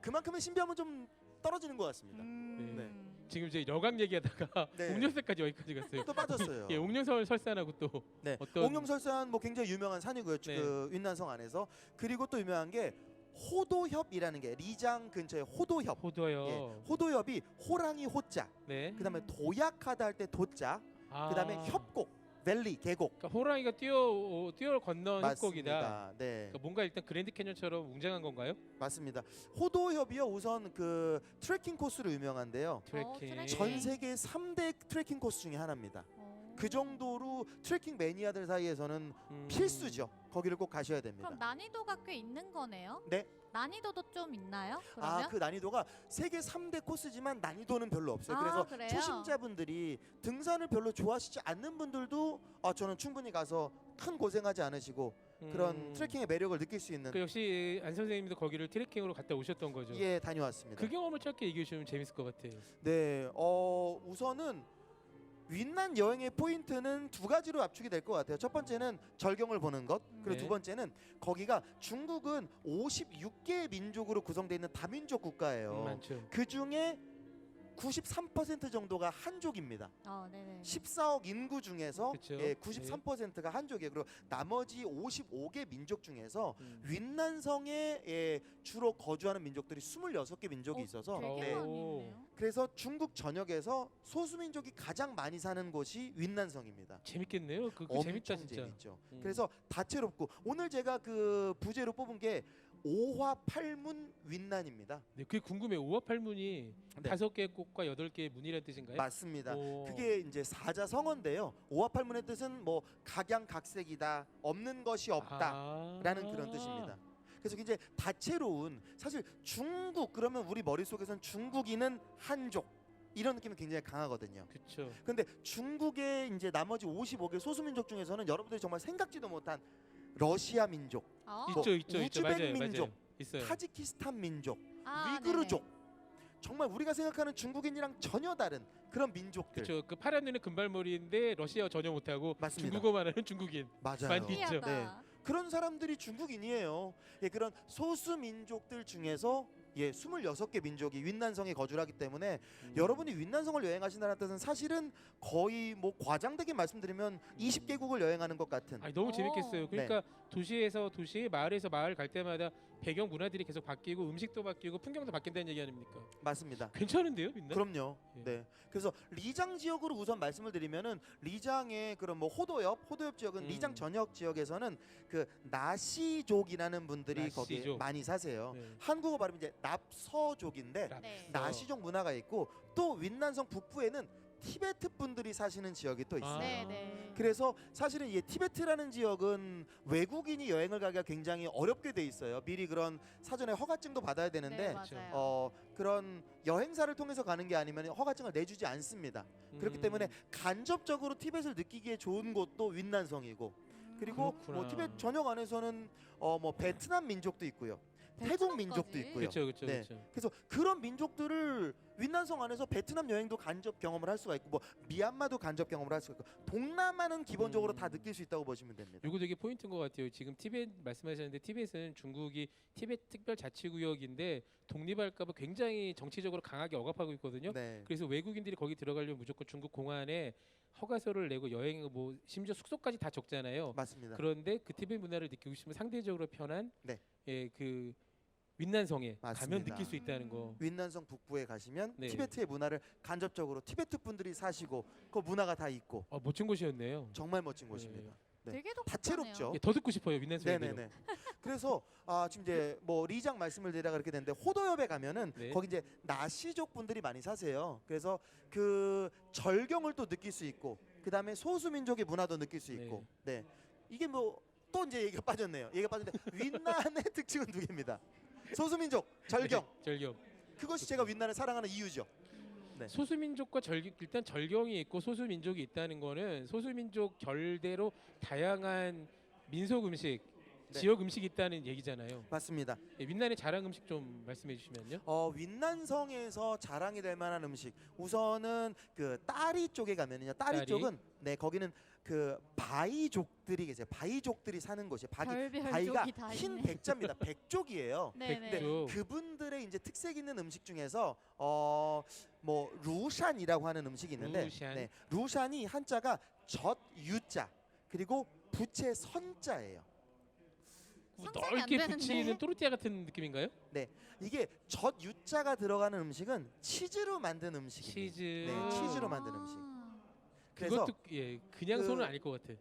Speaker 3: 그만큼의 신비함은 좀 떨어지는 것 같습니다.
Speaker 2: 네.
Speaker 1: 지금 이제 여강 얘기하다가
Speaker 3: 네.
Speaker 1: 옥룡설까지 여기까지 갔어요.
Speaker 3: 또 빠졌어요.
Speaker 1: 예, 옥룡설 설산하고 또
Speaker 3: 네.
Speaker 1: 어떤
Speaker 3: 옥룡설산 뭐 굉장히 유명한 산이고요.
Speaker 1: 네.
Speaker 3: 그 윈난성 안에서. 그리고 또 유명한 게 호도협이라는 게 리장 근처에 호도협.
Speaker 1: 호도요.
Speaker 3: 예, 호도협이 호랑이 호자.
Speaker 1: 네.
Speaker 3: 그다음에 도약하다 할 때 도자. 그다음에 협곡, 밸리, 계곡.
Speaker 1: 그러니까 호랑이가 뛰어 건넌 협곡이다.
Speaker 3: 맞습니다. 네.
Speaker 1: 그러니까 뭔가 일단 그랜드 캐년처럼 웅장한 건가요?
Speaker 3: 맞습니다. 호도협이요 우선 그 트레킹 코스로 유명한데요.
Speaker 1: 트레킹.
Speaker 2: 트레킹.
Speaker 3: 전 세계 3대 트레킹 코스 중에 하나입니다.
Speaker 2: 어.
Speaker 3: 그 정도로 트레킹 매니아들 사이에서는 필수죠. 거기를 꼭 가셔야 됩니다.
Speaker 2: 그럼 난이도가 꽤 있는 거네요?
Speaker 3: 네.
Speaker 2: 난이도도 좀 있나요? 그러면?
Speaker 3: 그 난이도가 세계 3대 코스지만 난이도는 별로 없어요.
Speaker 2: 아,
Speaker 3: 그래서
Speaker 2: 그래요?
Speaker 3: 초심자분들이 등산을 별로 좋아하시지 않는 분들도 저는 충분히 가서 큰 고생하지 않으시고 그런 트레킹의 매력을 느낄 수 있는
Speaker 1: 그 역시 안 선생님도 거기를 트레킹으로 갔다 오셨던 거죠.
Speaker 3: 예 다녀왔습니다.
Speaker 1: 그 경험을 짧게 얘기해 주시면 재밌을 것 같아요.
Speaker 3: 네, 우선은 윈난 여행의 포인트는 두 가지로 압축이 될 것 같아요. 첫 번째는 절경을 보는 것, 그리고
Speaker 1: 네.
Speaker 3: 두 번째는 거기가 중국은 56개의 민족으로 구성되어 있는 다민족 국가예요.
Speaker 1: 많죠.
Speaker 3: 그 중에 93% 정도가 한족입니다.
Speaker 2: 네네.
Speaker 3: 14억 인구 중에서
Speaker 1: 그쵸.
Speaker 3: 93%가 한족이에요. 그리고 나머지 55개 민족 중에서 윈난성에 주로 거주하는 민족들이 26개 민족이 있어서
Speaker 2: 되게
Speaker 3: 네.
Speaker 2: 많이 있네요.
Speaker 3: 그래서 중국 전역에서 소수민족이 가장 많이 사는 곳이 윈난성입니다.
Speaker 1: 재밌겠네요. 그거
Speaker 3: 엄청
Speaker 1: 재밌다 진짜.
Speaker 3: 재밌죠. 그래서 다채롭고 오늘 제가 그 부제로 뽑은 게 오화팔문 윈난입니다.
Speaker 1: 네, 그게 궁금해요. 오화팔문이
Speaker 3: 네.
Speaker 1: 5개의 꽃과 8개의 문이라는 뜻인가요?
Speaker 3: 맞습니다.
Speaker 1: 오.
Speaker 3: 그게 이제 사자성어인데요. 오화팔문의 뜻은 뭐 각양각색이다, 없는 것이 없다라는 그런 뜻입니다. 그래서 이제 다채로운 사실 중국 그러면 우리 머릿속에선 중국인은 한족 이런 느낌이 굉장히 강하거든요.
Speaker 1: 그렇죠.
Speaker 3: 근데 중국의 이제 나머지 55개 소수민족 중에서는 여러분들이 정말 생각지도 못한 러시아 민족, 뭐
Speaker 1: 있죠.
Speaker 3: 우즈벡
Speaker 1: 맞아요.
Speaker 3: 민족,
Speaker 1: 맞아요. 있어요.
Speaker 3: 타지키스탄 민족,
Speaker 2: 아,
Speaker 3: 위그르족 정말 우리가 생각하는 중국인이랑 전혀 다른 그런 민족들.
Speaker 1: 그렇죠. 그 파란 눈에 금발머리인데 러시아어 전혀 못하고
Speaker 3: 맞습니다.
Speaker 1: 중국어만 하는 중국인.
Speaker 3: 맞아요.
Speaker 1: 많이 있죠.
Speaker 2: 신기하다.
Speaker 3: 그런 사람들이 중국인이에요. 그런 소수 민족들 중에서 26개 민족이 윈난성에 거주를 하기 때문에 여러분이 윈난성을 여행하신다는 뜻은 사실은 거의 뭐 과장되게 말씀드리면 20개국을 여행하는 것 같은.
Speaker 1: 아니, 너무
Speaker 2: 오.
Speaker 1: 재밌겠어요. 그러니까 도시에서 도시, 마을에서 마을 갈 때마다 배경 문화들이 계속 바뀌고 음식도 바뀌고 풍경도 바뀐다는 얘기 아닙니까?
Speaker 3: 맞습니다.
Speaker 1: 괜찮은데요, 민나?
Speaker 3: 그럼요.
Speaker 1: 예.
Speaker 3: 네. 그래서 리장 지역으로 우선 말씀을 드리면은 리장의 그런 뭐 호도협 지역은 리장 전역 지역에서는 그 나시족이라는 분들이 거기
Speaker 1: 나시족.
Speaker 3: 많이 사세요.
Speaker 1: 네.
Speaker 3: 한국어 발음이 이제 납서족인데
Speaker 2: 네.
Speaker 3: 나시족 문화가 있고 또 윈난성 북부에는 티베트 분들이 사시는 지역이 또 있어요.
Speaker 2: 네네.
Speaker 3: 그래서 사실은 이 티베트라는 지역은 외국인이 여행을 가기가 굉장히 어렵게 돼 있어요. 미리 그런 사전에 허가증도 받아야 되는데
Speaker 2: 네, 맞아요.
Speaker 3: 그런 여행사를 통해서 가는 게 아니면 허가증을 내주지 않습니다. 그렇기 때문에 간접적으로 티벳을 느끼기에 좋은 곳도 윈난성이고 그리고
Speaker 1: 그렇구나.
Speaker 3: 뭐 티벳 전역 안에서는 뭐 베트남 민족도 있고요. 태국 민족도
Speaker 2: 베트남까지?
Speaker 3: 있고요.
Speaker 1: 그렇죠.
Speaker 3: 네. 그래서 그런 민족들을 윈난성 안에서 베트남 여행도 간접 경험을 할 수가 있고 뭐 미얀마도 간접 경험을 할 수가 있고 동남아는 기본적으로 다 느낄 수 있다고 보시면 됩니다.
Speaker 1: 이거 되게 포인트인 것 같아요. 지금 티벳 말씀하셨는데 티벳은 중국이 티벳 특별 자치구역인데 독립할까봐 굉장히 정치적으로 강하게 억압하고 있거든요.
Speaker 3: 네.
Speaker 1: 그래서 외국인들이 거기 들어가려면 무조건 중국 공안에 허가서를 내고 여행 뭐 심지어 숙소까지 다 적잖아요.
Speaker 3: 맞습니다.
Speaker 1: 그런데 그 티벳 문화를 느끼고 싶으면 상대적으로 편한
Speaker 3: 네.
Speaker 1: 그 윈난성에 가면
Speaker 3: 맞습니다.
Speaker 1: 느낄 수 있다는 거.
Speaker 3: 윈난성 북부에 가시면
Speaker 1: 네.
Speaker 3: 티베트의 문화를 간접적으로 티베트 분들이 사시고 그 문화가 다 있고
Speaker 1: 멋진 곳이었네요.
Speaker 3: 정말 멋진 곳입니다. 네.
Speaker 2: 되게
Speaker 3: 다채롭죠.
Speaker 2: 독특하네요.
Speaker 1: 예, 더 듣고 싶어요 윈난성에 대해서.
Speaker 3: 네네네. 그래서 지금 이제 뭐 리장 말씀을 드리다가 그렇게 됐는데 호도엽에 가면은
Speaker 1: 네.
Speaker 3: 거기 이제 나시족 분들이 많이 사세요. 그래서 그 절경을 또 느낄 수 있고 그 다음에 소수민족의 문화도 느낄 수 있고 네 이게 뭐 또 이제 얘기가 빠졌네요. 얘기가 빠졌는데 윈난의 특징은 두 개입니다. 소수민족 절경
Speaker 1: 네, 절경.
Speaker 3: 그것이 제가 윈난을 사랑하는 이유죠. 네.
Speaker 1: 소수민족과 일단 절경이 있고 소수민족이 있다는 거는 소수민족 결대로 다양한 민속 음식,
Speaker 3: 네.
Speaker 1: 지역 음식이 있다는 얘기잖아요.
Speaker 3: 맞습니다.
Speaker 1: 예, 윈난의 자랑 음식 좀 말씀해 주시면요.
Speaker 3: 윈난성에서 자랑이 될 만한 음식 우선은 그 따리 쪽에 가면은요. 따리
Speaker 1: 따리?
Speaker 3: 쪽은 네 거기는 그 바이족들이 계세요. 바이족들이 사는 곳이에요.
Speaker 2: 별별
Speaker 3: 바이가
Speaker 2: 족이 다
Speaker 3: 흰
Speaker 2: 있네.
Speaker 3: 백자입니다. 백족이에요.
Speaker 2: 네네.
Speaker 1: 백족.
Speaker 3: 그분들의 이제 특색 있는 음식 중에서 뭐 루샨이라고 하는 음식이 있는데
Speaker 1: 루샨.
Speaker 3: 네, 루샨이 한자가 젖유자 그리고 부채 선자예요.
Speaker 2: 상상이 안
Speaker 1: 넓게
Speaker 2: 되는데.
Speaker 1: 붙이는 또르띠아 같은 느낌인가요?
Speaker 3: 이게 젖유자가 들어가는 음식은 치즈로 만든 음식입니다.
Speaker 1: 치즈.
Speaker 3: 네, 치즈로 만든 음식.
Speaker 2: 아.
Speaker 3: 그래서
Speaker 1: 그것도 그냥
Speaker 3: 그-
Speaker 1: 소는 아닐 것 같아.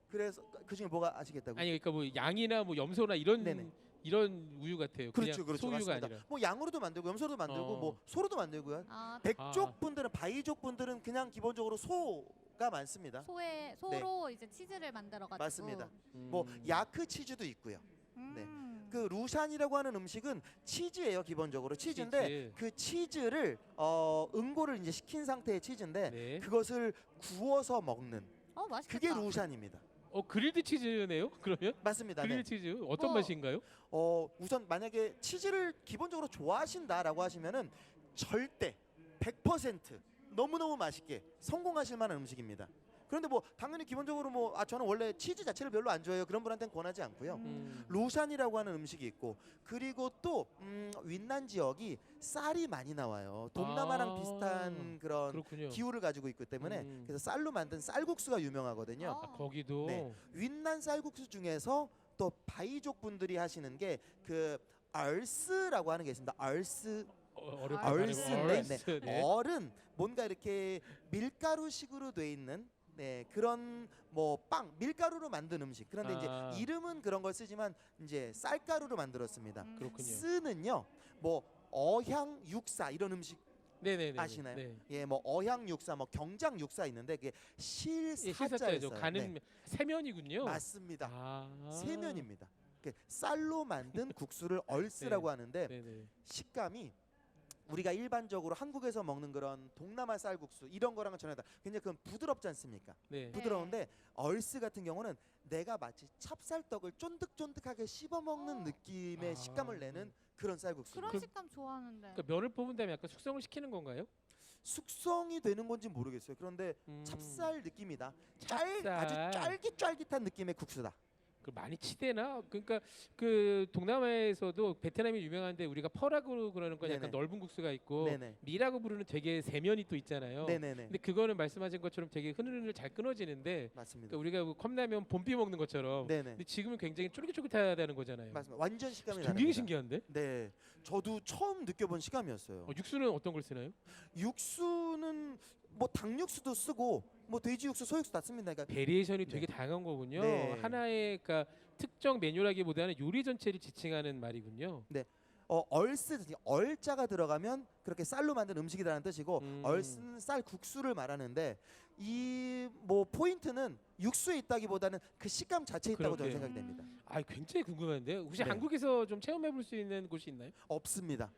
Speaker 3: 그래서 그 중에 뭐가 아시겠다고?
Speaker 1: 아니 그러니까 뭐 양이나 뭐 염소나 이런
Speaker 3: 네네.
Speaker 1: 이런 우유 같아요.
Speaker 3: 그렇죠,
Speaker 1: 그냥
Speaker 3: 그렇죠,
Speaker 1: 소유가
Speaker 3: 맞습니다.
Speaker 1: 아니라.
Speaker 3: 뭐 양으로도 만들고 염소로도 만들고
Speaker 1: 어.
Speaker 3: 뭐 소로도 만들고요.
Speaker 2: 아,
Speaker 3: 백족 분들은 바이족 분들은 그냥 기본적으로 소가 많습니다.
Speaker 2: 소로 이제 치즈를 만들어 가지고.
Speaker 3: 맞습니다. 뭐 야크 치즈도 있고요. 네. 그 루샨이라고 하는 음식은 치즈예요, 기본적으로 치즈인데
Speaker 1: 치즈.
Speaker 3: 그 치즈를 응고를 이제 식힌 상태의 치즈인데
Speaker 1: 네.
Speaker 3: 그것을 구워서 먹는
Speaker 2: 맛있겠다.
Speaker 3: 그게 루샨입니다.
Speaker 1: 그릴드 치즈네요? 그러면?
Speaker 3: 맞습니다.
Speaker 1: 그릴드
Speaker 3: 네.
Speaker 1: 치즈 어떤
Speaker 2: 어.
Speaker 1: 맛인가요?
Speaker 3: 우선 만약에 치즈를 기본적으로 좋아하신다라고 하시면은 절대 100% 너무너무 맛있게 성공하실 만한 음식입니다. 그런데 뭐 당연히 기본적으로 저는 원래 치즈 자체를 별로 안 좋아해요. 그런 분한테는 권하지 않고요. 루샨이라고 하는 음식이 있고 그리고 또 윈난 지역이 쌀이 많이 나와요. 동남아랑
Speaker 1: 아,
Speaker 3: 비슷한 그런
Speaker 1: 그렇군요.
Speaker 3: 기후를 가지고 있기 때문에 그래서 쌀로 만든 쌀국수가 유명하거든요.
Speaker 1: 거기도
Speaker 3: 네. 윈난 쌀국수 중에서 또 바이족 분들이 하시는 게 그 얼스라고 하는 게 있습니다. 얼스
Speaker 1: 어렵다.
Speaker 3: 얼스인데
Speaker 1: 얼스. 네.
Speaker 3: 얼은 뭔가 이렇게 밀가루식으로 돼 있는 그런 뭐 빵 밀가루로 만든 음식. 그런데
Speaker 1: 아.
Speaker 3: 이제 이름은 그런 걸 쓰지만 이제 쌀가루로 만들었습니다.
Speaker 1: 그렇군요.
Speaker 3: 쓰는요 뭐 어향 육사 이런 음식
Speaker 1: 네네네.
Speaker 3: 아시나요?
Speaker 1: 네.
Speaker 3: 예 뭐 어향 육사 뭐 경장 육사 있는데 그게
Speaker 1: 예,
Speaker 3: 실사자에서
Speaker 1: 실사자죠. 가는 세면이군요.
Speaker 3: 맞습니다.
Speaker 1: 아.
Speaker 3: 세면입니다. 쌀로 만든 국수를 얼스라고 하는데
Speaker 1: 네네.
Speaker 3: 식감이 우리가 일반적으로 한국에서 먹는 그런 동남아 쌀국수 이런 거랑은 전혀 다르다. 굉장히 그건 부드럽지 않습니까?
Speaker 1: 네.
Speaker 3: 부드러운데 얼스 같은 경우는 내가 마치 찹쌀떡을 쫀득쫀득하게 씹어 먹는 느낌의
Speaker 1: 아.
Speaker 3: 식감을 내는 그런 쌀국수.
Speaker 2: 그런 식감 좋아하는데.
Speaker 1: 그러니까 면을 뽑은 다음에 약간 숙성을 시키는 건가요?
Speaker 3: 숙성이 되는 건지 모르겠어요. 그런데 찹쌀 느낌이다. 아주
Speaker 1: 찹쌀.
Speaker 3: 쫄깃쫄깃한 느낌의 국수다.
Speaker 1: 많이 치대나? 그러니까 그 동남아에서도 베트남이 유명한데 우리가 퍼라고 그러는 건 약간
Speaker 3: 네네.
Speaker 1: 넓은 국수가 있고
Speaker 3: 네네.
Speaker 1: 미라고 부르는 되게 세면이 또 있잖아요.
Speaker 3: 네네네.
Speaker 1: 근데 그거는 말씀하신 것처럼 되게 흐느흐느 잘 끊어지는데
Speaker 3: 맞습니다.
Speaker 1: 그러니까 우리가 그 컵라면 봄비 먹는 것처럼
Speaker 3: 네네.
Speaker 1: 근데 지금은 굉장히 쫄깃쫄깃하다는 거잖아요.
Speaker 3: 맞습니다. 완전 식감이
Speaker 1: 되게
Speaker 3: 다릅니다.
Speaker 1: 신기한데?
Speaker 3: 네, 저도 처음 느껴본 식감이었어요.
Speaker 1: 육수는 어떤 걸 쓰나요?
Speaker 3: 육수는 뭐 닭육수도 쓰고 뭐 돼지 육수, 소 육수 다 씁니다. 그러니까
Speaker 1: 베리에이션이
Speaker 3: 네.
Speaker 1: 되게 다양한 거군요.
Speaker 3: 네.
Speaker 1: 하나의 그러니까 특정 메뉴라기보다는 요리 전체를 지칭하는 말이군요.
Speaker 3: 얼스 얼자가 들어가면 그렇게 쌀로 만든 음식이라는 뜻이고 얼스는 쌀 국수를 말하는데 이 뭐 포인트는 육수에 있다기보다는 그 식감 자체에 있다고 저는
Speaker 1: 그러게요.
Speaker 3: 생각이 됩니다.
Speaker 1: 굉장히 궁금한데 혹시
Speaker 3: 네.
Speaker 1: 한국에서 좀 체험해 볼 수 있는 곳이 있나요?
Speaker 3: 없습니다.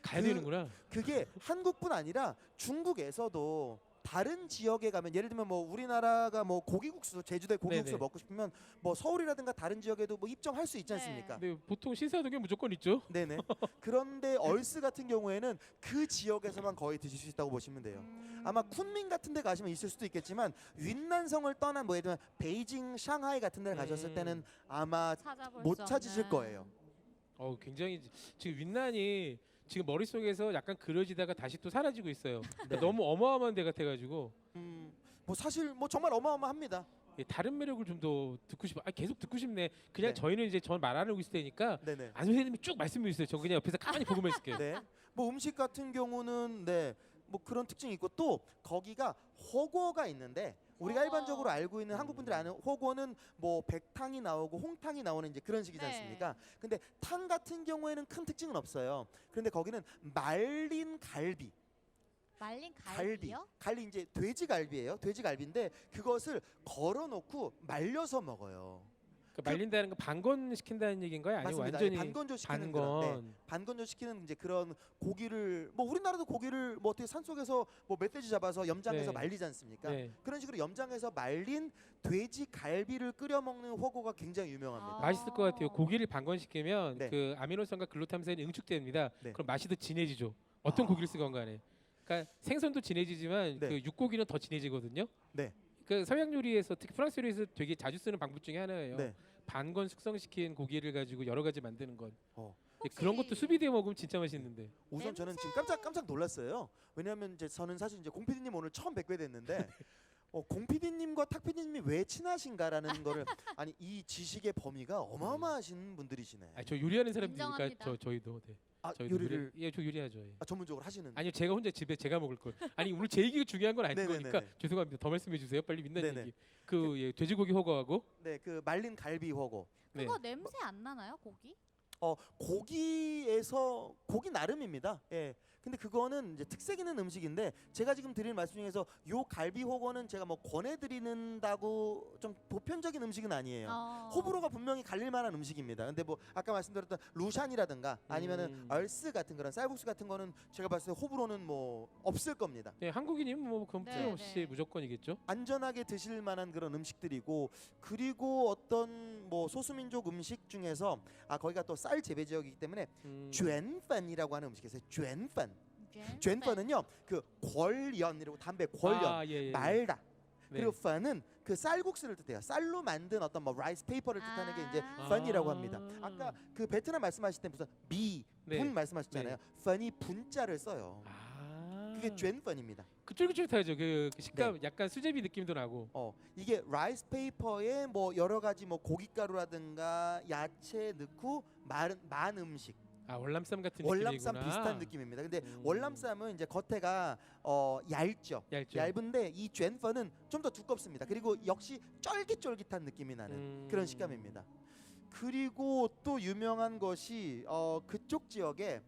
Speaker 1: 가야
Speaker 3: 그-
Speaker 1: 되는구나.
Speaker 3: 그게 한국뿐 아니라 중국에서도 다른 지역에 가면 예를 들면 뭐 우리나라가 뭐 고기국수 제주도에 고기국수
Speaker 1: 네네.
Speaker 3: 먹고 싶으면 뭐 서울이라든가 다른 지역에도 뭐 입점할 수 있지
Speaker 2: 네.
Speaker 3: 않습니까?
Speaker 1: 근데 보통 신사동에 무조건 있죠.
Speaker 3: 네네. 그런데 얼스 같은 경우에는 그 지역에서만 거의 드실 수 있다고 보시면 돼요. 아마 쿤밍 같은 데 가시면 있을 수도 있겠지만 윈난성을 떠난 뭐 예를 들면 베이징, 샹하이 같은 데를 가셨을 때는 아마
Speaker 2: 찾아볼
Speaker 3: 못
Speaker 2: 수
Speaker 3: 찾으실
Speaker 2: 없는.
Speaker 3: 거예요.
Speaker 1: 굉장히 지금 윈난이 지금 머릿속에서 약간 그려지다가 다시 또 사라지고 있어요.
Speaker 3: 네.
Speaker 1: 너무 어마어마한 데 같아가지고
Speaker 3: 뭐 사실 뭐 정말 어마어마합니다.
Speaker 1: 예, 다른 매력을 좀 더 듣고 싶어. 아 계속 듣고 싶네. 그냥
Speaker 3: 네.
Speaker 1: 저희는 이제 전 말 안 하고 있을 테니까
Speaker 3: 네네.
Speaker 1: 안 선생님이 쭉 말씀해 주세요. 저 그냥 옆에서 가만히 보고만 있을게요.
Speaker 3: 네. 뭐 음식 같은 경우는 네. 뭐 그런 특징이 있고 또 거기가 호거가 있는데 우리가
Speaker 2: 호거.
Speaker 3: 일반적으로 알고 있는 한국 분들이 아는 호거는 뭐 백탕이 나오고 홍탕이 나오는 이제 그런 식이지
Speaker 2: 네.
Speaker 3: 않습니까? 근데 탕 같은 경우에는 큰 특징은 없어요. 그런데 거기는 말린 갈비,
Speaker 2: 말린 갈비요?
Speaker 3: 갈비 이제 돼지갈비예요. 돼지갈비인데 그것을 걸어놓고 말려서 먹어요.
Speaker 1: 그러니까 말린다는 건 반건 시킨다는 얘기인가요? 아니면
Speaker 3: 맞습니다.
Speaker 1: 완전히
Speaker 3: 반건조 시키는
Speaker 1: 반건.
Speaker 3: 그런, 네. 반건조 시키는 이제 그런 고기를 뭐 우리나라도 고기를 뭐 어떻게 산속에서 뭐 멧돼지 잡아서 염장해서
Speaker 1: 네.
Speaker 3: 말리지 않습니까?
Speaker 1: 네.
Speaker 3: 그런 식으로 염장해서 말린 돼지 갈비를 끓여 먹는 호거가 굉장히 유명합니다.
Speaker 1: 맛있을 것 같아요. 고기를 반건시키면
Speaker 3: 네.
Speaker 1: 그 아미노산과 글루타민산이 응축됩니다.
Speaker 3: 네.
Speaker 1: 그럼 맛이 더 진해지죠. 어떤
Speaker 3: 아.
Speaker 1: 고기를 쓰건 간에. 그러니까 생선도 진해지지만
Speaker 3: 네.
Speaker 1: 그 육고기는 더 진해지거든요.
Speaker 3: 네.
Speaker 1: 그 서양 요리에서 특히 프랑스 요리에서 되게 자주 쓰는 방법 중에 하나예요.
Speaker 3: 네.
Speaker 1: 반건 숙성시킨 고기를 가지고 여러 가지 만드는 건.
Speaker 3: 어.
Speaker 1: 예, 그런 것도 수비되어 먹으면 진짜 맛있는데.
Speaker 3: 우선 저는 지금 깜짝 놀랐어요. 왜냐하면 이제 저는 사실 이제 공 PD님 오늘 처음 뵙게 됐는데 공 PD님과 탁 PD님이 왜 친하신가라는 거를 아니 이 지식의 범위가 어마어마하신 분들이시네.
Speaker 1: 아, 저 요리하는 사람들이니까
Speaker 2: 인정합니다.
Speaker 1: 저희도 네.
Speaker 3: 아,
Speaker 1: 저희도
Speaker 3: 요리를
Speaker 1: 예, 저 요리하죠. 예.
Speaker 3: 전문적으로 하시는.
Speaker 1: 아니요, 제가 혼자 집에 제가 먹을 걸. 아니 오늘 제 얘기가 중요한 건 아닌
Speaker 3: 네네네네.
Speaker 1: 거니까 죄송합니다. 더 말씀해 주세요. 빨리 민낯
Speaker 3: 네네.
Speaker 1: 얘기. 그 예, 돼지고기 허거하고.
Speaker 3: 네, 그 말린 갈비 호거.
Speaker 1: 네.
Speaker 2: 그거 냄새 안 나나요, 고기?
Speaker 3: 고기에서 고기 나름입니다. 예. 근데 그거는 이제 특색 있는 음식인데 제가 지금 드릴 말씀 중에서 요 갈비 호거는 제가 뭐 권해드리는다고 좀 보편적인 음식은 아니에요. 호불호가 분명히 갈릴 만한 음식입니다. 근데 뭐 아까 말씀드렸던 루샨이라든가 아니면은 얼스 같은 그런 쌀국수 같은 거는 제가 봤을 때 호불호는 뭐 없을 겁니다.
Speaker 1: 네, 한국인이면 뭐 그건
Speaker 2: 네,
Speaker 1: 틀림없이
Speaker 2: 네.
Speaker 1: 무조건이겠죠.
Speaker 3: 안전하게 드실 만한 그런 음식들이고 그리고 어떤 뭐 소수민족 음식 중에서 거기가 또 쌀 재배 지역이기 때문에 쥴펀이라고 하는 음식이 있어요. 쥴펀. 쥴펀은요 그 궐연이라고 담배 궐연
Speaker 1: 아, 예, 예.
Speaker 3: 말다.
Speaker 1: 네.
Speaker 3: 그리고 펀은 그 쌀국수를 뜻해요. 쌀로 만든 어떤 뭐 라이스 페이퍼를 뜻하는 게 이제
Speaker 2: 아.
Speaker 3: 펀이라고 합니다. 아까 그 베트남 말씀하실 때 무슨 미,
Speaker 1: 네.
Speaker 3: 분 말씀하셨잖아요. 펀이 분자를 써요.
Speaker 1: 아.
Speaker 3: 그게 쥴펀입니다.
Speaker 1: 그 쫄깃쫄깃하죠. 그 식감 약간 수제비 느낌도 나고.
Speaker 3: 이게 라이스 페이퍼에 뭐 여러 가지 뭐 고깃가루라든가 야채 넣고 만 음식
Speaker 1: 아, 월남쌈 같은
Speaker 3: 월남쌈
Speaker 1: 느낌이구나.
Speaker 3: 비슷한 느낌입니다. 근데 월남쌈은 이제 겉에가 얇죠.
Speaker 1: 얇죠.
Speaker 3: 얇은데 이 쥴펀은 좀 더 두껍습니다. 그리고 역시 쫄깃쫄깃한 느낌이 나는 그런 식감입니다. 그리고 또 유명한 것이 그쪽 지역에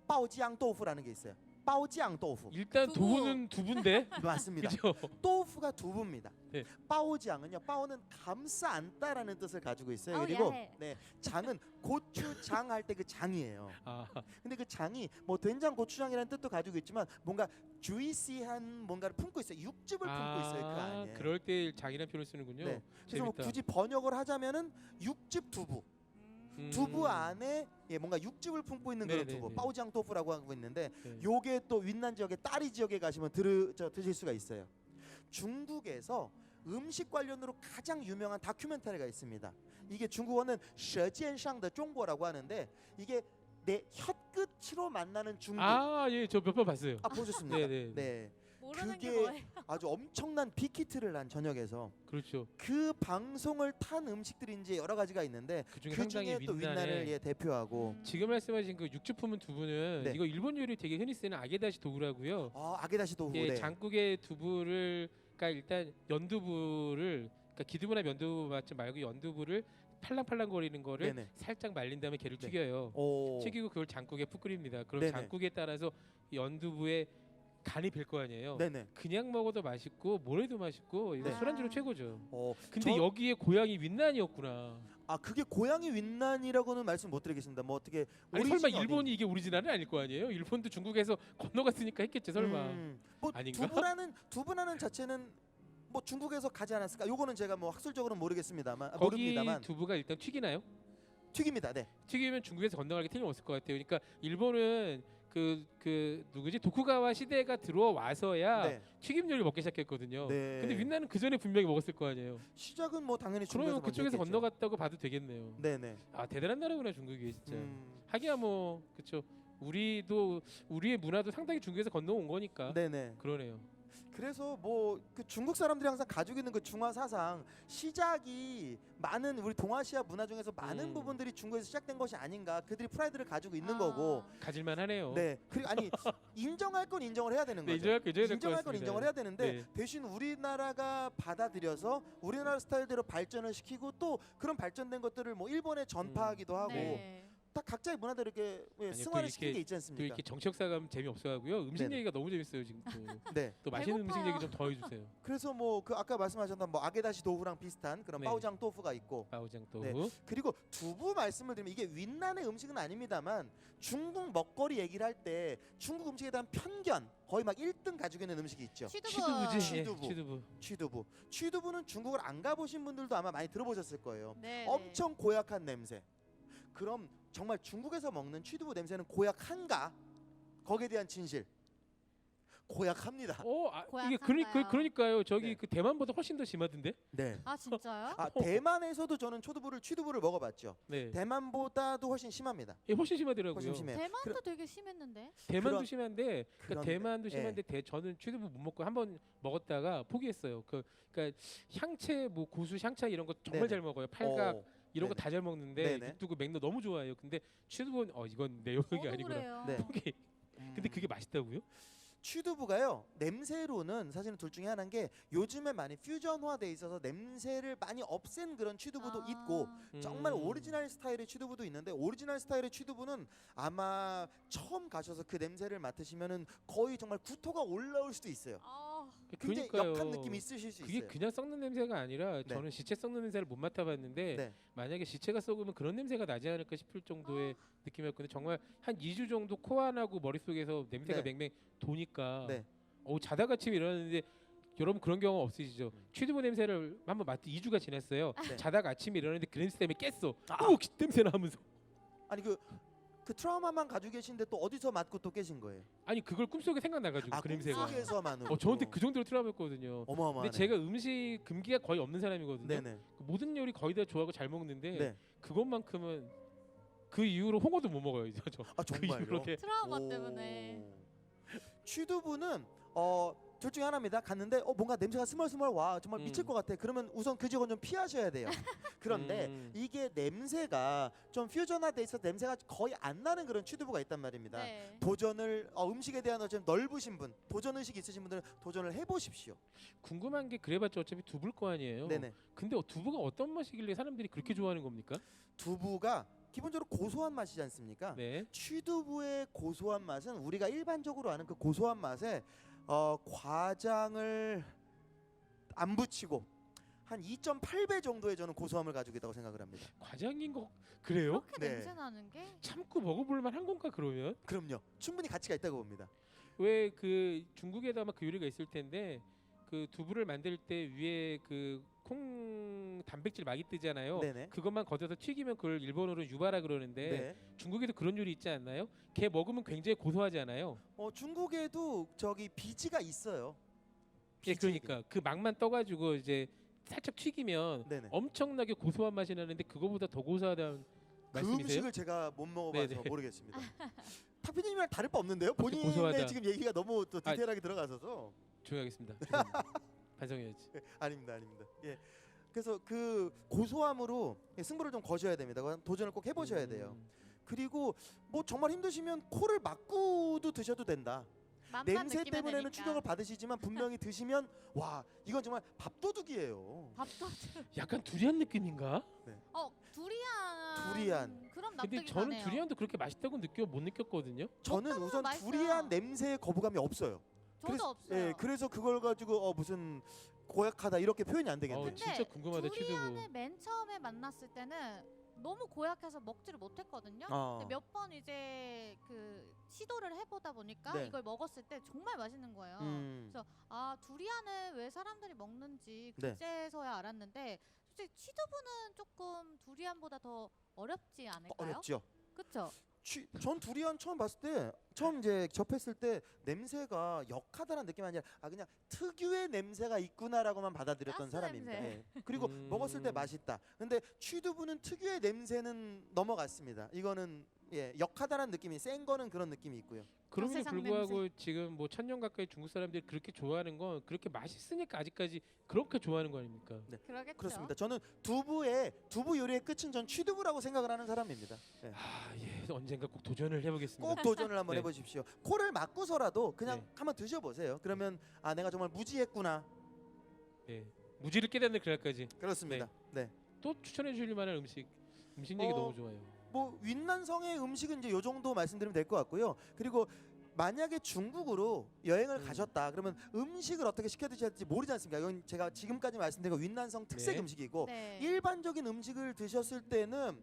Speaker 3: 빠오지앙豆腐라는 게 있어요. 빠오지앙豆腐.
Speaker 1: 일단
Speaker 2: 두부.
Speaker 1: 두부는 두부인데.
Speaker 3: 맞습니다.
Speaker 1: 그죠?
Speaker 3: 豆腐가 두부입니다.
Speaker 1: 네.
Speaker 3: 빠오지앙은요. 빠오는 감싸 안다라는 뜻을 가지고 있어요.
Speaker 2: 아우,
Speaker 3: 그리고
Speaker 2: 야해.
Speaker 3: 네, 장은 고추장 할 때 그 장이에요.
Speaker 1: 아,
Speaker 3: 근데 그 장이 뭐 된장 고추장이라는 뜻도 가지고 있지만 뭔가 주이시한 뭔가를 품고 있어요. 육즙을 품고 있어요. 그 안에.
Speaker 1: 그럴 때 장이라는 표현을 쓰는군요.
Speaker 3: 네. 그래서 뭐
Speaker 1: 재밌다.
Speaker 3: 굳이 번역을 하자면은 육즙 두부. 두부 안에 뭔가 육즙을 품고 있는 그런
Speaker 1: 네네네.
Speaker 3: 두부. 빠오지앙 토프라고 하고 있는데
Speaker 1: 네.
Speaker 3: 요게 또 윈난 지역의 따리 지역에 가시면 드실 수가 있어요. 중국에서 음식 관련으로 가장 유명한 다큐멘터리가 있습니다. 이게 중국어는 舌尖上的中国라고 하는데 이게 내 혀끝으로 만나는 중국.
Speaker 1: 아, 예, 저 몇 번 봤어요.
Speaker 3: 보셨습니까?
Speaker 1: 네네.
Speaker 3: 네.
Speaker 2: 모르는 게
Speaker 3: 그게
Speaker 2: 뭐예요?
Speaker 3: 아주 엄청난 빅히트를 난 전역에서
Speaker 1: 그렇죠.
Speaker 3: 그 방송을 탄 음식들이 이제 여러 가지가 있는데
Speaker 1: 그중에
Speaker 3: 그
Speaker 1: 상당히
Speaker 3: 중에 또 윈난을
Speaker 1: 윈난에
Speaker 3: 대표하고
Speaker 1: 지금 말씀하신 그 육즙 품은 두부는
Speaker 3: 네.
Speaker 1: 이거 일본 요리 되게 흔히 쓰는 아게다시 도구라고요.
Speaker 3: 아게다시 도후.
Speaker 1: 예,
Speaker 3: 네.
Speaker 1: 장국의 두부를 그러니까 일단 연두부를 그러니까 기두부나 면두부 맛 말고 연두부를 팔랑팔랑 거리는 거를
Speaker 3: 네네.
Speaker 1: 살짝 말린 다음에 걔를
Speaker 3: 네.
Speaker 1: 튀겨요.
Speaker 3: 오.
Speaker 1: 튀기고 그걸 장국에 푹 끓입니다. 그럼
Speaker 3: 네네.
Speaker 1: 장국에 따라서 연두부의 간이 별 거 아니에요.
Speaker 3: 네네.
Speaker 1: 그냥 먹어도 맛있고 뭐래도 맛있고 이거
Speaker 3: 네.
Speaker 1: 술안주로 최고죠. 근데
Speaker 3: 저-
Speaker 1: 여기에 고향이 윈난이었구나.
Speaker 3: 그게 고향이 윈난이라고는 말씀 못 드리겠습니다. 뭐 어떻게
Speaker 1: 아니
Speaker 3: 오리진이
Speaker 1: 설마 일본이 이게 오리지널은 아닐 거 아니에요? 일본도 중국에서 건너갔으니까 했겠지 설마.
Speaker 3: 뭐
Speaker 1: 아닌가?
Speaker 3: 두부라는 자체는 뭐 중국에서 가지 않았을까? 요거는 제가 뭐 학술적으로는 모르겠습니다만
Speaker 1: 거기
Speaker 3: 모릅니다만
Speaker 1: 두부가 일단 튀기나요?
Speaker 3: 튀깁니다. 네.
Speaker 1: 튀기면 중국에서 건너가기 틀림없을 것 같아요. 그러니까 일본은 그 누구지 도쿠가와 시대가 들어와서야
Speaker 3: 네.
Speaker 1: 튀김 요리 먹기 시작했거든요.
Speaker 3: 네.
Speaker 1: 근데 윈난은 그 전에 분명히 먹었을 거 아니에요.
Speaker 3: 시작은 뭐 당연히
Speaker 1: 그러면
Speaker 3: 중국에서
Speaker 1: 그쪽에서
Speaker 3: 먼저 했겠죠.
Speaker 1: 건너갔다고 봐도 되겠네요.
Speaker 3: 네네.
Speaker 1: 아 대단한 나라구나 중국이 진짜.
Speaker 3: 음,
Speaker 1: 하기야 뭐 그렇죠. 우리의 문화도 상당히 중국에서 건너온 거니까
Speaker 3: 네네.
Speaker 1: 그러네요.
Speaker 3: 그래서 뭐 그 중국 사람들이 항상 가지고 있는 그 중화 사상 시작이 많은 우리 동아시아 문화 중에서 많은 부분들이 중국에서 시작된 것이 아닌가. 그들이 프라이드를 가지고 있는 거고.
Speaker 1: 가질만하네요.
Speaker 3: 네. 그리고 아니 인정할 건 인정을 해야 되는
Speaker 1: 네,
Speaker 3: 거죠.
Speaker 1: 인정할
Speaker 3: 건 인정을 해야 되는데
Speaker 1: 네.
Speaker 3: 대신 우리나라가 받아들여서 우리나라 스타일대로 발전을 시키고 또 그런 발전된 것들을 뭐 일본에 전파하기도 하고
Speaker 2: 네.
Speaker 3: 다 각자의 문화대로 이렇게
Speaker 1: 아니요,
Speaker 3: 승화를
Speaker 1: 또
Speaker 3: 시키는
Speaker 1: 이렇게-
Speaker 3: 게 있지
Speaker 1: 또
Speaker 3: 않습니까?
Speaker 1: 이렇게 정치역사감 재미없어가고요. 음식
Speaker 3: 네네.
Speaker 1: 얘기가 너무 재밌어요 지금 또.
Speaker 3: 네.
Speaker 1: 또 맛있는 음식
Speaker 2: 배고파요.
Speaker 1: 얘기 좀 더 해주세요.
Speaker 3: 그래서 뭐 그 아까 말씀하셨던 뭐 아게다시 도후랑 비슷한 그런
Speaker 1: 네.
Speaker 3: 빠오장 토프가 있고
Speaker 1: 빠오장 또.
Speaker 3: 네. 그리고 두부 말씀을 드리면 이게 윈난의 음식은 아닙니다만 중국 먹거리 얘기를 할 때 중국 음식에 대한 편견 거의 막 1등 가지고 있는 음식이 있죠.
Speaker 1: 취두부지. 예,
Speaker 3: 취두부.
Speaker 1: 취두부.
Speaker 3: 취두부. 취두부는 중국을 안 가보신 분들도 아마 많이 들어보셨을 거예요.
Speaker 2: 네.
Speaker 3: 엄청 고약한 냄새. 그럼 정말 중국에서 먹는 취두부 냄새는 고약한가? 거기에 대한 진실. 고약합니다.
Speaker 1: 이게
Speaker 2: 고약한가요?
Speaker 1: 그러니까요. 저기
Speaker 3: 네.
Speaker 1: 그 대만보다 훨씬 더 심하던데.
Speaker 3: 네.
Speaker 2: 아 진짜요?
Speaker 3: 아 대만에서도 저는 취두부를 먹어봤죠.
Speaker 1: 네.
Speaker 3: 대만보다도 훨씬 심합니다.
Speaker 1: 예, 훨씬 심하더라고요.
Speaker 3: 훨씬 심해요.
Speaker 2: 대만도 되게 심했는데.
Speaker 1: 대만도
Speaker 3: 그런-
Speaker 1: 심한데, 그러니까
Speaker 3: 그런데,
Speaker 1: 대만도
Speaker 3: 예.
Speaker 1: 심한데 저는 취두부 못 먹고 한번 먹었다가 포기했어요. 그러니까 향채, 뭐 고수, 향차 이런 거 정말
Speaker 3: 네네.
Speaker 1: 잘 먹어요. 팔각 이런 거
Speaker 3: 네네.
Speaker 1: 다 잘 먹는데
Speaker 3: 네네.
Speaker 1: 육두구 맥도 너무 좋아해요. 근데 취두부는 이건 내 영역이
Speaker 2: 저도
Speaker 1: 아니구나.
Speaker 2: 그래요.
Speaker 3: 네.
Speaker 1: 포기. 근데 그게 맛있다고요?
Speaker 3: 취두부가요 냄새로는 사실은 둘 중에 하나인 게 요즘에 많이 퓨전화돼 있어서 냄새를 많이 없앤 그런 취두부도
Speaker 2: 아.
Speaker 3: 있고 정말
Speaker 1: 음.
Speaker 3: 오리지널 스타일의 취두부도 있는데 오리지널 스타일의 취두부는 아마 처음 가셔서 그 냄새를 맡으시면은 거의 정말 구토가 올라올 수도 있어요. 굉장히
Speaker 1: 그러니까요.
Speaker 3: 역한 느낌이 있으실 수
Speaker 1: 그게
Speaker 3: 있어요.
Speaker 1: 그냥 썩는 냄새가 아니라
Speaker 3: 네.
Speaker 1: 저는 시체 썩는 냄새를 못 맡아봤는데
Speaker 3: 네.
Speaker 1: 만약에 시체가 썩으면 그런 냄새가 나지 않을까 싶을 정도의 느낌이었거든요. 정말 한 2주 정도 코 안 하고 머릿속에서 냄새가
Speaker 3: 네.
Speaker 1: 맹맹 도니까
Speaker 3: 네.
Speaker 1: 자다가 아침에 일어났는데 여러분 그런 경험 없으시죠? 취두부 냄새를 한번 맡고 2주가 지났어요.
Speaker 3: 네.
Speaker 1: 자다가 아침에 일어났는데 그 냄새 때문에 깼어.
Speaker 3: 아.
Speaker 1: 냄새 나면서
Speaker 3: 아니 그 트라우마만 가지고 계신데 또 어디서 맞고 또 깨신 거예요?
Speaker 1: 아니 그걸 꿈속에 생각나가지고 그 냄새가.
Speaker 3: 꿈속에서만으로.
Speaker 1: 저한테 그 정도로 트라우마였거든요.
Speaker 3: 어마어마하네.
Speaker 1: 근데 제가 음식 금기가 거의 없는 사람이거든요.
Speaker 3: 네네.
Speaker 1: 그 모든 요리 거의 다 좋아하고 잘 먹는데
Speaker 3: 네.
Speaker 1: 그것만큼은 그 이후로 홍어도 못 먹어요 이제 저.
Speaker 3: 아
Speaker 1: 그
Speaker 3: 정말요?
Speaker 1: 이후로 이렇게
Speaker 2: 트라우마
Speaker 3: 오.
Speaker 2: 때문에.
Speaker 3: 취두부는 둘 중에 하나입니다. 갔는데 뭔가 냄새가 스멀스멀 와 정말 미칠 것 같아. 그러면 우선 그 직원 좀 피하셔야 돼요. 그런데 이게 냄새가 좀 퓨전화돼 있어서 냄새가 거의 안 나는 그런 취두부가 있단 말입니다.
Speaker 2: 네.
Speaker 3: 도전을 음식에 대한 좀 넓으신 분, 도전 의식 있으신 분들은 도전을 해보십시오.
Speaker 1: 궁금한 게 그래봤자 어차피 두부일 거 아니에요.
Speaker 3: 네네.
Speaker 1: 근데 두부가 어떤 맛이길래 사람들이 그렇게 좋아하는 겁니까?
Speaker 3: 두부가 기본적으로 고소한 맛이지 않습니까?
Speaker 1: 네.
Speaker 3: 취두부의 고소한 맛은 우리가 일반적으로 아는 그 고소한 맛에 과장을 안 붙이고 한 2.8배 정도의 저는 고소함을 가지고 있다고 생각을 합니다.
Speaker 1: 과장인 거 그래요?
Speaker 2: 그렇게
Speaker 3: 네.
Speaker 2: 냄새 나는 게?
Speaker 1: 참고 먹어볼 만한 건가 그러면?
Speaker 3: 그럼요. 충분히 가치가 있다고 봅니다.
Speaker 1: 왜 그 중국에도 아마 그 요리가 있을 텐데 그 두부를 만들 때 위에 그 콩 단백질 막이 뜨잖아요.
Speaker 3: 네네.
Speaker 1: 그것만 걷어서 튀기면 그걸 일본어로 유바라 그러는데
Speaker 3: 네.
Speaker 1: 중국에도 그런 요리 있지 않나요? 걔 먹으면 굉장히 고소하지 않아요?
Speaker 3: 중국에도 저기 비지가 있어요.
Speaker 1: 예,
Speaker 3: 비지.
Speaker 1: 그러니까 그 막만 떠가지고 이제 살짝 튀기면
Speaker 3: 네네.
Speaker 1: 엄청나게 고소한 맛이 나는데 그거보다 더 고소하다는
Speaker 3: 그
Speaker 1: 말씀이세요?
Speaker 3: 음식을 제가 못 먹어봐서
Speaker 1: 네네.
Speaker 3: 모르겠습니다. 탁피디님이랑 다를 바 없는데요. 본인의
Speaker 1: 고소하다.
Speaker 3: 지금 얘기가 너무 또 디테일하게 들어가셔서
Speaker 1: 조용하겠습니다. 죄송합니다. 반성해야지.
Speaker 3: 아닙니다. 예. 그래서 그 고소함으로 승부를 좀 거셔야 됩니다. 도전을 꼭 해보셔야 돼요. 그리고 뭐 정말 힘드시면 코를 막고도 드셔도 된다.
Speaker 2: 맛만
Speaker 3: 냄새
Speaker 2: 느끼면
Speaker 3: 때문에는
Speaker 2: 되니까.
Speaker 3: 충격을 받으시지만 분명히 드시면 와 이건 정말 밥도둑이에요.
Speaker 2: 밥도
Speaker 1: 약간 두리안 느낌인가?
Speaker 2: 두리안. 그럼
Speaker 1: 근데
Speaker 2: 납득이
Speaker 1: 저는
Speaker 2: 가네요.
Speaker 1: 두리안도 그렇게 맛있다고 못 느꼈거든요.
Speaker 3: 저는
Speaker 2: 젓갈은
Speaker 3: 우선
Speaker 2: 맛있어요.
Speaker 3: 두리안 냄새에 거부감이 없어요.
Speaker 2: 저도 없어요.
Speaker 3: 예, 그래서 그걸 가지고 무슨 고약하다 이렇게 표현이 안 되겠네요.
Speaker 2: 근데
Speaker 1: 진짜 궁금하다 취두부.
Speaker 2: 두리안을 맨 처음에 만났을 때는 너무 고약해서 먹지를 못했거든요. 근데 몇 번 이제 그 시도를 해보다 보니까
Speaker 3: 네.
Speaker 2: 이걸 먹었을 때 정말 맛있는 거예요. 그래서 두리안을 왜 사람들이 먹는지
Speaker 3: 네.
Speaker 2: 그제서야 알았는데 솔직히 취두부는 조금 두리안보다 더 어렵지 않을까요?
Speaker 3: 어렵죠.
Speaker 2: 그렇죠.
Speaker 3: 전 두리안 처음 봤을 때 처음 이제 접했을 때 냄새가 역하다는 느낌이 아니라 그냥 특유의 냄새가 있구나라고만 받아들였던
Speaker 2: 가스
Speaker 3: 사람입니다.
Speaker 2: 냄새.
Speaker 3: 예. 그리고 먹었을 때 맛있다. 근데 취두부는 특유의 냄새는 넘어갔습니다. 이거는 예, 역하다는 느낌이 센 거는 그런 느낌이 있고요.
Speaker 1: 그럼에도
Speaker 2: 세상
Speaker 1: 불구하고 지금 뭐 1000년 가까이 중국 사람들이 그렇게 좋아하는 건 그렇게 맛있으니까 아직까지 그렇게 좋아하는 거 아닙니까?
Speaker 2: 그러겠죠.
Speaker 3: 그렇습니다. 저는 두부 요리의 끝은 전 취두부라고 생각을 하는 사람입니다. 예.
Speaker 1: 예, 언젠가 꼭 도전을 해보겠습니다.
Speaker 3: 꼭 도전을 한번
Speaker 1: 네.
Speaker 3: 해보십시오. 코를 막고서라도 그냥
Speaker 1: 네.
Speaker 3: 한번 드셔보세요. 그러면 아 내가 정말 무지했구나.
Speaker 1: 예, 무지를 깨닫는 그날까지.
Speaker 3: 그렇습니다. 네.
Speaker 1: 또 추천해 주실 만한 음식 얘기 너무 좋아요.
Speaker 3: 뭐 윈난성의 음식은 이제 요 정도 말씀드리면 될 것 같고요. 그리고 만약에 중국으로 여행을 가셨다 그러면 음식을 어떻게 시켜 드셔야 될지 모르지 않습니까? 이건 제가 지금까지 말씀드린 거 윈난성 특색
Speaker 1: 네.
Speaker 3: 음식이고
Speaker 2: 네.
Speaker 3: 일반적인 음식을 드셨을 때는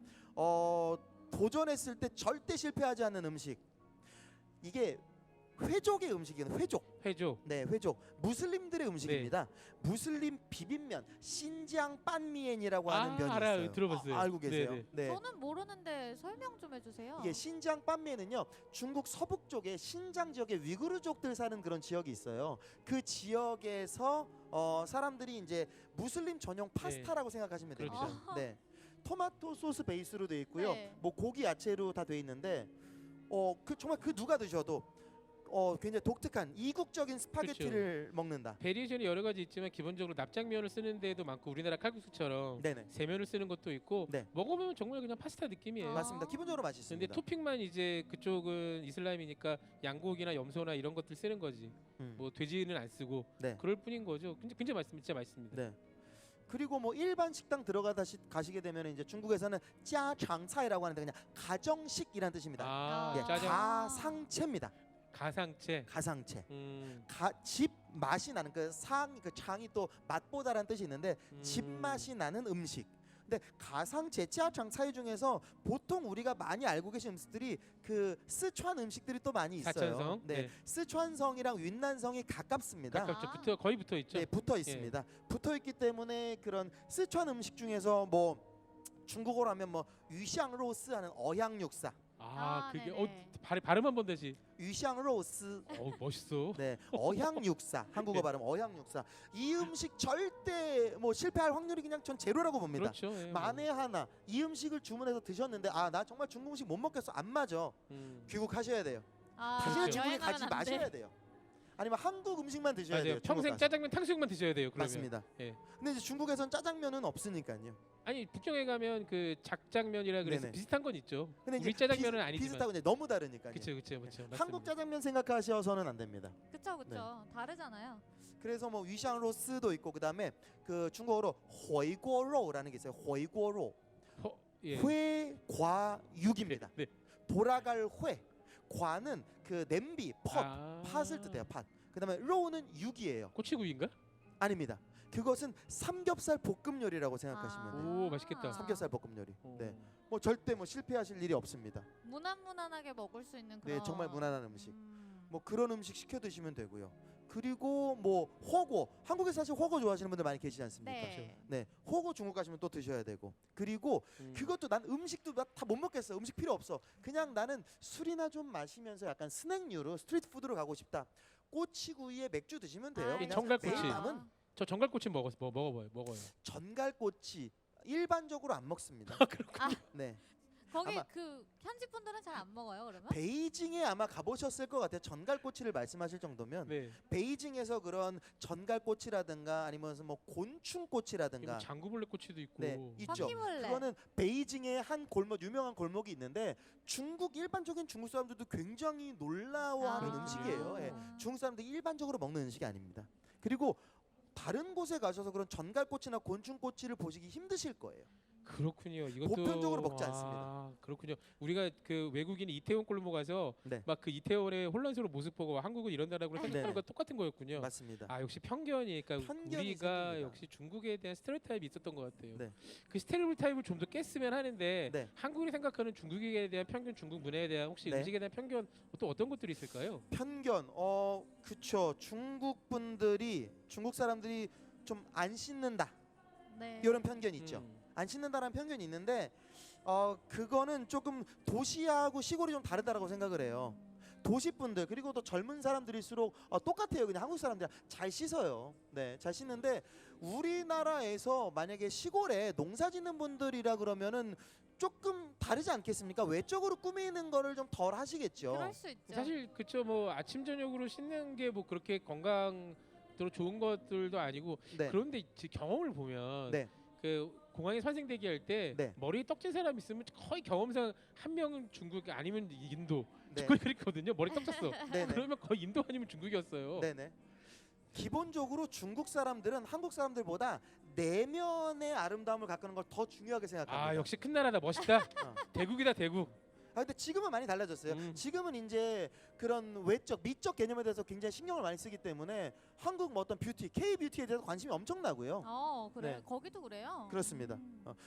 Speaker 3: 도전했을 때 절대 실패하지 않는 음식. 이게 회족의 음식이에요.
Speaker 1: 회죠.
Speaker 3: 네, 회족. 무슬림들의 음식입니다. 무슬림 비빔면, 신장 빤미엔이라고 하는 면이
Speaker 1: 알아요.
Speaker 3: 있어요.
Speaker 1: 들어봤어요.
Speaker 3: 알고 계세요?
Speaker 1: 네네.
Speaker 3: 네.
Speaker 2: 저는 모르는데 설명 좀 해주세요.
Speaker 3: 이게 신장 빤미엔은요, 중국 서북 쪽에 신장 지역에 위구르족들 사는 그런 지역이 있어요. 그 지역에서 사람들이 이제 무슬림 전용 파스타라고 생각하시면 됩니다.
Speaker 1: 그렇죠.
Speaker 3: 네. 토마토 소스 베이스로 되어 있고요.
Speaker 2: 네.
Speaker 3: 뭐 고기 야채로 다 되어 있는데 정말 그 누가 드셔도 굉장히 독특한 이국적인 스파게티를 먹는다.
Speaker 1: 베리에이션이 여러 가지 있지만 기본적으로 납작면을 쓰는 데도 많고 우리나라 칼국수처럼
Speaker 3: 네네.
Speaker 1: 세면을 쓰는 것도 있고
Speaker 3: 네.
Speaker 1: 먹어보면 정말 그냥 파스타 느낌이에요.
Speaker 2: 아.
Speaker 3: 맞습니다. 기본적으로
Speaker 1: 근데
Speaker 3: 맛있습니다.
Speaker 1: 토핑만 이제 그쪽은 이슬람이니까 양고기나 염소나 이런 것들 쓰는 거지. 뭐 돼지는 안 쓰고
Speaker 3: 네.
Speaker 1: 그럴 뿐인 거죠. 굉장히 맛있습니다. 진짜 맛있습니다.
Speaker 3: 네. 그리고 뭐 일반 식당 가시게 되면 이제 중국에서는 짜장차이라고 하는데 그냥 가정식이라는 뜻입니다.
Speaker 1: 아,
Speaker 3: 예,
Speaker 1: 짜장
Speaker 3: 가상채입니다.
Speaker 1: 가상채.
Speaker 3: 가상채.
Speaker 1: 음,
Speaker 3: 집 맛이 나는 그 창이 또 맛보다라는 뜻이 있는데 집 맛이 나는 음식. 근데 가상채, 짜장차이 중에서 보통 우리가 많이 알고 계신 음식들이 그 스촨 음식들이 또 많이 있어요.
Speaker 1: 사천성.
Speaker 3: 네.
Speaker 1: 네.
Speaker 3: 스촨성이랑 윈난성이 가깝습니다.
Speaker 1: 가깝죠. 거의 붙어 있죠.
Speaker 3: 네, 붙어 있습니다. 붙어 있기 때문에 그런 스촨 음식 중에서 뭐 중국어로 하면 뭐 위샹로스 하는 어향육사,
Speaker 1: 그게
Speaker 2: 네네.
Speaker 1: 발음 한번 다시.
Speaker 3: 위샹로스.
Speaker 1: 멋있어.
Speaker 3: 네, 어향육사. 한국어 발음 어향육사. 이 음식 절대 뭐 실패할 확률이 그냥 전 제로라고 봅니다.
Speaker 1: 그렇죠. 예, 뭐.
Speaker 3: 만에 하나 이 음식을 주문해서 드셨는데 나 정말 중국 음식 못 먹겠어. 안 맞아. 귀국하셔야 돼요. 다시는
Speaker 1: 그렇죠.
Speaker 3: 중국에
Speaker 2: 여행 가면
Speaker 3: 가지
Speaker 2: 안 돼.
Speaker 3: 마셔야 돼요. 아니면 한국 음식만 드셔야
Speaker 1: 맞아요.
Speaker 3: 돼요. 중국
Speaker 1: 평생
Speaker 3: 가서.
Speaker 1: 짜장면 탕수육만 드셔야 돼요. 그러면.
Speaker 3: 맞습니다.
Speaker 1: 예.
Speaker 3: 근데 이제 중국에선 짜장면은 없으니까요.
Speaker 1: 아니 북경에 가면 그 작장면이라 그래서
Speaker 3: 네네.
Speaker 1: 비슷한 건 있죠.
Speaker 3: 근데 이제
Speaker 1: 우리 짜장면은 아니지만.
Speaker 3: 비슷하고 이제 너무 다르니까요.
Speaker 1: 그렇죠.
Speaker 3: 네. 한국 짜장면 생각하셔서는 안 됩니다.
Speaker 2: 그쵸.
Speaker 3: 네.
Speaker 2: 다르잖아요.
Speaker 3: 그래서 뭐 위샹로스도 있고 그다음에 그 중국어로 회고로라는 게 있어요. 회고로.
Speaker 1: 예.
Speaker 3: 회과육입니다.
Speaker 1: 네.
Speaker 3: 돌아갈 회. 과는 그 냄비, 팥을 뜻해요. 팥. 그다음에 로우는 육이에요.
Speaker 1: 꼬치구이인가?
Speaker 3: 아닙니다. 그것은 삼겹살 볶음 요리라고 생각하시면 돼요.
Speaker 1: 오, 맛있겠다.
Speaker 3: 삼겹살 볶음 요리.
Speaker 1: 어.
Speaker 3: 네. 뭐 절대 뭐 실패하실 일이 없습니다.
Speaker 2: 무난무난하게 먹을 수 있는
Speaker 3: 네,
Speaker 2: 그런.
Speaker 3: 정말 무난한 음식.
Speaker 2: 음.
Speaker 3: 뭐 그런 음식 시켜 드시면 되고요. 그리고 뭐 호거. 한국에서 사실 호거 좋아하시는 분들 많이 계시지 않습니까?
Speaker 2: 네.
Speaker 3: 네. 호거 중국 가시면 또 드셔야 되고. 그리고 그것도 난 음식도 다 못 먹겠어. 음식 필요 없어. 그냥 나는 술이나 좀 마시면서 약간 스낵류로 스트리트 푸드로 가고 싶다. 꼬치구이에 맥주 드시면 돼요.
Speaker 2: 아,
Speaker 3: 그냥
Speaker 1: 정갈꼬치.
Speaker 3: 매일 남은
Speaker 1: 저 전갈꼬치 먹어봐요.
Speaker 3: 전갈꼬치 일반적으로 안 먹습니다. 네.
Speaker 2: 거기
Speaker 3: 아마-
Speaker 2: 그 현지 분들은 잘 안 먹어요. 그러면?
Speaker 3: 베이징에 아마 가보셨을 것 같아요. 전갈꼬치를 말씀하실 정도면
Speaker 1: 네.
Speaker 3: 베이징에서 그런 전갈꼬치라든가 아니면 뭐 곤충꼬치라든가
Speaker 1: 장구벌레 꼬치도 있고.
Speaker 3: 네, 있죠.
Speaker 2: 바퀴벌레.
Speaker 3: 그거는 베이징의 한 유명한 골목이 있는데 일반적인 중국 사람들도 굉장히 놀라워하는
Speaker 2: 아.
Speaker 3: 음식이에요. 예. 중국 사람들이 일반적으로 먹는 음식이 아닙니다. 그리고 다른 곳에 가셔서 그런 전갈꼬치나 곤충꼬치를 보시기 힘드실 거예요.
Speaker 1: 그렇군요. 이것도
Speaker 3: 보편적으로 먹지 않습니다.
Speaker 1: 그렇군요. 우리가 그 외국인이 이태원 골목 가서
Speaker 3: 네.
Speaker 1: 막 그 이태원의 혼란스러운 모습 보고 한국은 이런 나라고 생각하는
Speaker 3: 네.
Speaker 1: 거 똑같은 거였군요.
Speaker 3: 맞습니다.
Speaker 1: 역시 편견이 그러니까
Speaker 3: 편견이
Speaker 1: 우리가
Speaker 3: 생깁니다.
Speaker 1: 역시 중국에 대한 스테레오타입이 있었던 것 같아요.
Speaker 3: 네.
Speaker 1: 그 스테레오타입을 좀 더 깼으면 하는데
Speaker 3: 네.
Speaker 1: 한국이 생각하는 중국에 대한 편견, 중국 문화에 대한 혹시
Speaker 3: 네.
Speaker 1: 음식에 대한 편견 또 어떤 것들이 있을까요?
Speaker 3: 편견. 그쵸. 중국 사람들이 좀 안 씻는다.
Speaker 2: 네.
Speaker 3: 이런 편견이 있죠. 안 씻는다라는 편견이 있는데 그거는 조금 도시하고 시골이 좀 다르다라고 생각을 해요. 도시 분들 그리고 또 젊은 사람들일수록 똑같아요. 그냥 한국 사람들 잘 씻어요. 네, 잘 씻는데 우리나라에서 만약에 시골에 농사 짓는 분들이라 그러면은 조금 다르지 않겠습니까? 외적으로 꾸미는 거를 좀 덜 하시겠죠.
Speaker 2: 그럴 수 있죠.
Speaker 1: 사실 그쵸 뭐 아침 저녁으로 씻는 게 뭐 그렇게 건강으로 좋은 것들도 아니고
Speaker 3: 네.
Speaker 1: 그런데 경험을 보면
Speaker 3: 네.
Speaker 1: 그 공항에 선생 대기할 때
Speaker 3: 네.
Speaker 1: 머리에 떡진 사람 있으면 거의 경험상 한 명은 중국 아니면 인도
Speaker 3: 네.
Speaker 1: 거의 그랬거든요. 머리 떡졌어.
Speaker 3: 네네.
Speaker 1: 그러면 거의 인도 아니면 중국이었어요.
Speaker 3: 네네. 기본적으로 중국 사람들은 한국 사람들보다 내면의 아름다움을 가꾸는 걸 더 중요하게 생각합니다.
Speaker 1: 아 역시 큰 나라다 멋있다.
Speaker 3: 어.
Speaker 1: 대국이다 대국.
Speaker 3: 근데 지금은 많이 달라졌어요.
Speaker 1: 음.
Speaker 3: 지금은 이제 그런 외적, 미적 개념에 대해서 굉장히 신경을 많이 쓰기 때문에 한국 뭐 어떤 뷰티, K 뷰티에 대해서 관심이 엄청나고요.
Speaker 2: 그래.
Speaker 3: 네.
Speaker 2: 거기도 그래요.
Speaker 3: 그렇습니다.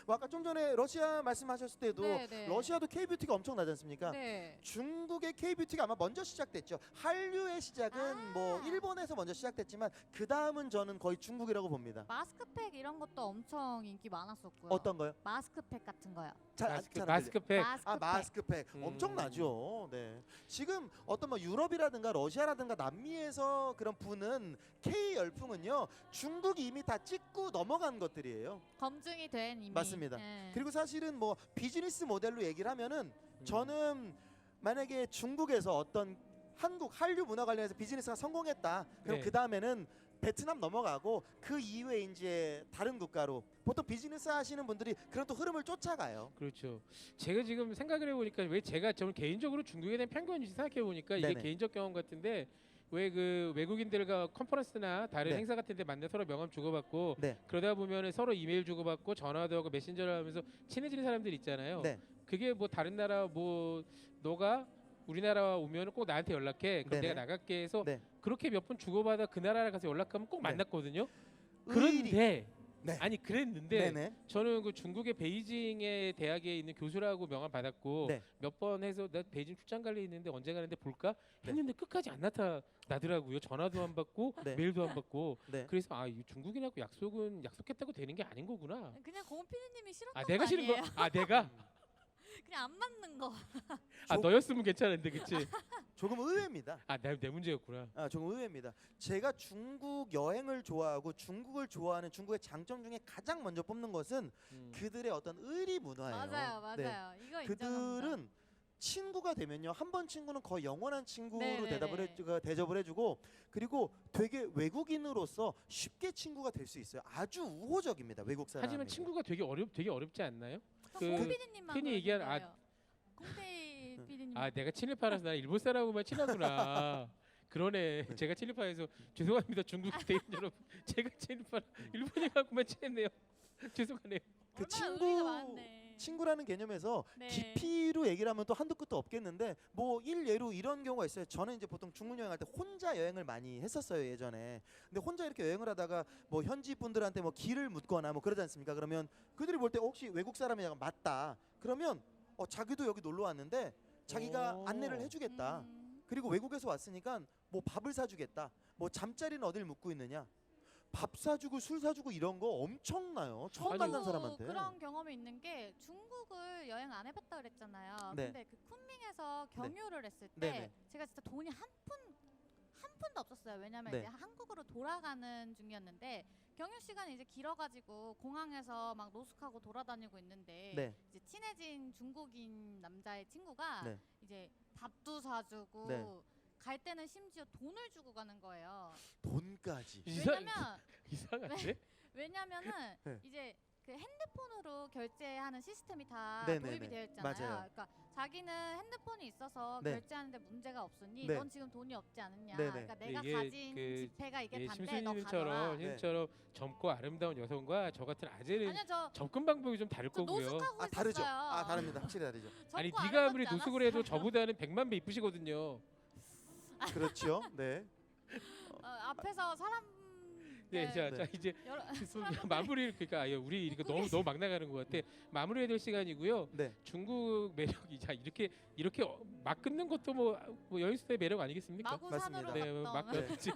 Speaker 3: 뭐 아까 좀 전에 러시아 말씀하셨을 때도
Speaker 2: 네.
Speaker 3: 러시아도 K 뷰티가 엄청나지 않습니까?
Speaker 2: 네.
Speaker 3: 중국의 K 뷰티가 아마 먼저 시작됐죠. 한류의 시작은
Speaker 2: 아.
Speaker 3: 뭐 일본에서 먼저 시작됐지만 그 다음은 저는 거의 중국이라고 봅니다.
Speaker 2: 마스크팩 이런 것도 엄청 인기 많았었고요.
Speaker 3: 어떤 거요?
Speaker 2: 마스크팩 같은 거요.
Speaker 1: 마스크팩.
Speaker 3: 아 마스크팩
Speaker 1: 음.
Speaker 3: 엄청나죠. 네. 지금 어떤 뭐 유럽이라든가 러시아라든가 남미에서 그런 부는 K 열풍은요 중국이 이미 다 찍고 넘어간 것들이에요.
Speaker 2: 검증이 된 이미.
Speaker 3: 맞습니다.
Speaker 2: 네.
Speaker 3: 그리고 사실은 뭐 비즈니스 모델로 얘기를 하면은 저는 만약에 중국에서 어떤 한국 한류 문화 관련해서 비즈니스가 성공했다. 그럼
Speaker 1: 네.
Speaker 3: 그 다음에는 베트남 넘어가고 그 이후에 이제 다른 국가로 보통 비즈니스 하시는 분들이 그런 또 흐름을 쫓아가요.
Speaker 1: 그렇죠. 제가 지금 생각을 해보니까 왜 제가 저는 개인적으로 중국에 대한 편견인지 생각해 보니까 이게
Speaker 3: 네네.
Speaker 1: 개인적 경험 같은데 왜 그 외국인들과 컨퍼런스나 다른
Speaker 3: 네.
Speaker 1: 행사 같은데 만나 서로 명함 주고받고
Speaker 3: 네.
Speaker 1: 그러다 보면은 서로 이메일 주고받고 전화도 하고 메신저를 하면서 친해지는 사람들 있잖아요.
Speaker 3: 네.
Speaker 1: 그게 뭐 다른 나라 뭐 너가 우리나라 오면 꼭 나한테 연락해. 그럼
Speaker 3: 네네.
Speaker 1: 내가 나갈게 해서
Speaker 3: 네.
Speaker 1: 그렇게 몇 번 주고받아 그 나라에 가서 연락하면 꼭
Speaker 3: 네.
Speaker 1: 만났거든요.
Speaker 3: 의리.
Speaker 1: 그런데
Speaker 3: 네.
Speaker 1: 아니 그랬는데
Speaker 3: 네네.
Speaker 1: 저는 그 중국의 베이징의 대학에 있는 교수라고 명함 받았고
Speaker 3: 네.
Speaker 1: 몇 번 해서 나 베이징 출장 갈 일 있는데 언제 가는데 볼까
Speaker 3: 네.
Speaker 1: 했는데 끝까지 안 나타나더라고요. 전화도 안 받고
Speaker 3: 네.
Speaker 1: 메일도 안 받고
Speaker 3: 네.
Speaker 1: 그래서 아 이 중국인하고 약속은 약속했다고 되는 게 아닌 거구나.
Speaker 2: 그냥 공피디님이 싫었던
Speaker 1: 아 내가
Speaker 2: 거
Speaker 1: 싫은
Speaker 2: 아니에요?
Speaker 1: 거 아 내가
Speaker 2: 그냥 안 맞는 거.
Speaker 1: 아
Speaker 3: 조-
Speaker 1: 너였으면 괜찮은데 그치?
Speaker 3: 조금 의외입니다.
Speaker 1: 아 내 문제였구나.
Speaker 3: 조금 의외입니다. 제가 중국 여행을 좋아하고 중국을 좋아하는 중국의 장점 중에 가장 먼저 뽑는 것은 그들의 어떤 의리 문화예요.
Speaker 2: 맞아요.
Speaker 3: 네.
Speaker 2: 이거 인정합니다.
Speaker 3: 그들은 친구가 되면요 한 번 친구는 거의 영원한 친구로
Speaker 2: 네네네.
Speaker 3: 대접을 해주고 그리고 되게 외국인으로서 쉽게 친구가 될 수 있어요. 아주 우호적입니다 외국 사람.
Speaker 1: 하지만 친구가 되게 어렵지 않나요? 그
Speaker 2: 공피디님만
Speaker 1: 흔히 얘기하는
Speaker 2: 공피 피디님.
Speaker 1: 아 내가 친일파라서 나 일본 사람하고만 친하구나. 그러네. 제가 친일파에서 죄송합니다 중국 대인 여러분. 제가 친일파 일본인하고만 친했네요. 죄송하네요.
Speaker 3: 그
Speaker 2: 얼마나 의리가 많네.
Speaker 3: 친구라는 개념에서
Speaker 2: 네.
Speaker 3: 깊이로 얘기를 하면 또 한도 끝도 없겠는데 뭐 일예로 이런 경우가 있어요. 저는 이제 보통 중국 여행할 때 혼자 여행을 많이 했었어요 예전에. 근데 혼자 이렇게 여행을 하다가 뭐 현지 분들한테 뭐 길을 묻거나 뭐 그러지 않습니까? 그러면 그들이 볼 때 혹시 외국 사람이냐 맞다. 그러면 자기도 여기 놀러 왔는데 자기가
Speaker 1: 오.
Speaker 3: 안내를 해주겠다. 그리고 외국에서 왔으니까 뭐 밥을 사주겠다. 뭐 잠자리는 어딜 묵고 있느냐. 밥 사주고 술 사주고 이런 거 엄청나요. 처음
Speaker 1: 아니,
Speaker 3: 만난
Speaker 2: 저도
Speaker 3: 사람한테.
Speaker 2: 그런 경험이 있는 게 중국을 여행 안 해봤다 그랬잖아요.
Speaker 3: 네.
Speaker 2: 근데 그 쿤밍에서 경유를 했을 때
Speaker 3: 네네.
Speaker 2: 제가 진짜 돈이 한 푼도 없었어요. 왜냐면
Speaker 3: 네.
Speaker 2: 이제 한국으로 돌아가는 중이었는데 경유 시간이 이제 길어가지고 공항에서 막 노숙하고 돌아다니고 있는데
Speaker 3: 네.
Speaker 2: 이제 친해진 중국인 남자의 친구가
Speaker 3: 네.
Speaker 2: 이제 밥도 사주고
Speaker 3: 네.
Speaker 2: 갈 때는 심지어 돈을 주고 가는 거예요.
Speaker 3: 돈까지.
Speaker 1: 이상한데?
Speaker 2: 왜냐면은
Speaker 3: 네.
Speaker 2: 이제 그 핸드폰으로 결제하는 시스템이 다
Speaker 3: 네네네.
Speaker 2: 도입이 되어 있잖아요.
Speaker 3: 맞아요.
Speaker 2: 그러니까 자기는 핸드폰이 있어서
Speaker 3: 네.
Speaker 2: 결제하는데 문제가 없으니
Speaker 3: 네.
Speaker 2: 넌 지금 돈이 없지 않느냐.
Speaker 3: 네네.
Speaker 2: 그러니까 내가
Speaker 1: 이게
Speaker 2: 가진
Speaker 1: 그
Speaker 2: 지폐가 이게
Speaker 1: 예,
Speaker 2: 단데 너 가져라.
Speaker 1: 심수님처럼
Speaker 3: 네.
Speaker 1: 님처럼 젊고 아름다운 여성과 저 같은 아재는
Speaker 2: 아니요 저
Speaker 1: 접근 방법이 좀 다를 거고요.
Speaker 2: 노숙하고 있었어요.
Speaker 3: 다르죠. 다릅니다. 확실히 다르죠.
Speaker 1: 아니
Speaker 2: 젊고
Speaker 1: 네가 아무리
Speaker 2: 아름답지
Speaker 1: 노숙을 해도
Speaker 2: 않았어요.
Speaker 1: 저보다는 100만 배 이쁘시거든요.
Speaker 3: 그렇죠. 네.
Speaker 2: 앞에서 사람
Speaker 1: 네, 자,
Speaker 3: 네.
Speaker 1: 자 이제
Speaker 2: 여러,
Speaker 1: 마무리 그러니까 우리 이거 너무 막 나가는 것 같아. 마무리해야 될 시간이고요.
Speaker 3: 네.
Speaker 1: 중국 매력이 자 이렇게 막 끊는 것도 뭐 여인수의 매력 아니겠습니까?
Speaker 2: 마구
Speaker 3: 맞습니다.
Speaker 2: 산으로
Speaker 1: 네,
Speaker 2: 갔던
Speaker 1: 막
Speaker 3: 네.
Speaker 1: 끊지.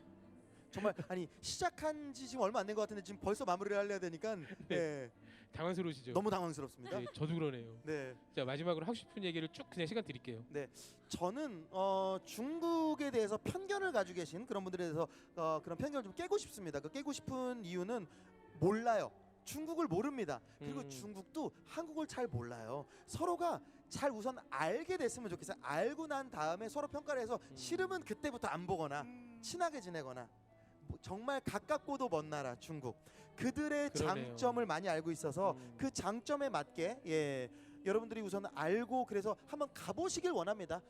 Speaker 3: 정말 아니 시작한 지 지금 얼마 안 된 것 같은데 지금 벌써 마무리를 하려야 되니까 네.
Speaker 1: 당황스러우시죠?
Speaker 3: 너무 당황스럽습니다.
Speaker 1: 네, 저도 그러네요.
Speaker 3: 네.
Speaker 1: 자 마지막으로 하고 싶은 얘기를 쭉 그냥 시간 드릴게요.
Speaker 3: 저는 중국에 대해서 편견을 가지고 계신 그런 분들에 대해서 그런 편견을 좀 깨고 싶습니다. 그 깨고 싶은 이유는 몰라요. 중국을 모릅니다. 그리고
Speaker 1: 음.
Speaker 3: 중국도 한국을 잘 몰라요. 서로가 잘 우선 알게 됐으면 좋겠어요. 알고 난 다음에 서로 평가를 해서 싫으면 그때부터 안 보거나 친하게 지내거나. 뭐 정말 가깝고도 먼 나라 중국. 그들의
Speaker 1: 그러네요.
Speaker 3: 장점을 많이 알고 있어서 그 장점에 맞게 여러분들이 우선 알고 그래서 한번 가보시길 원합니다.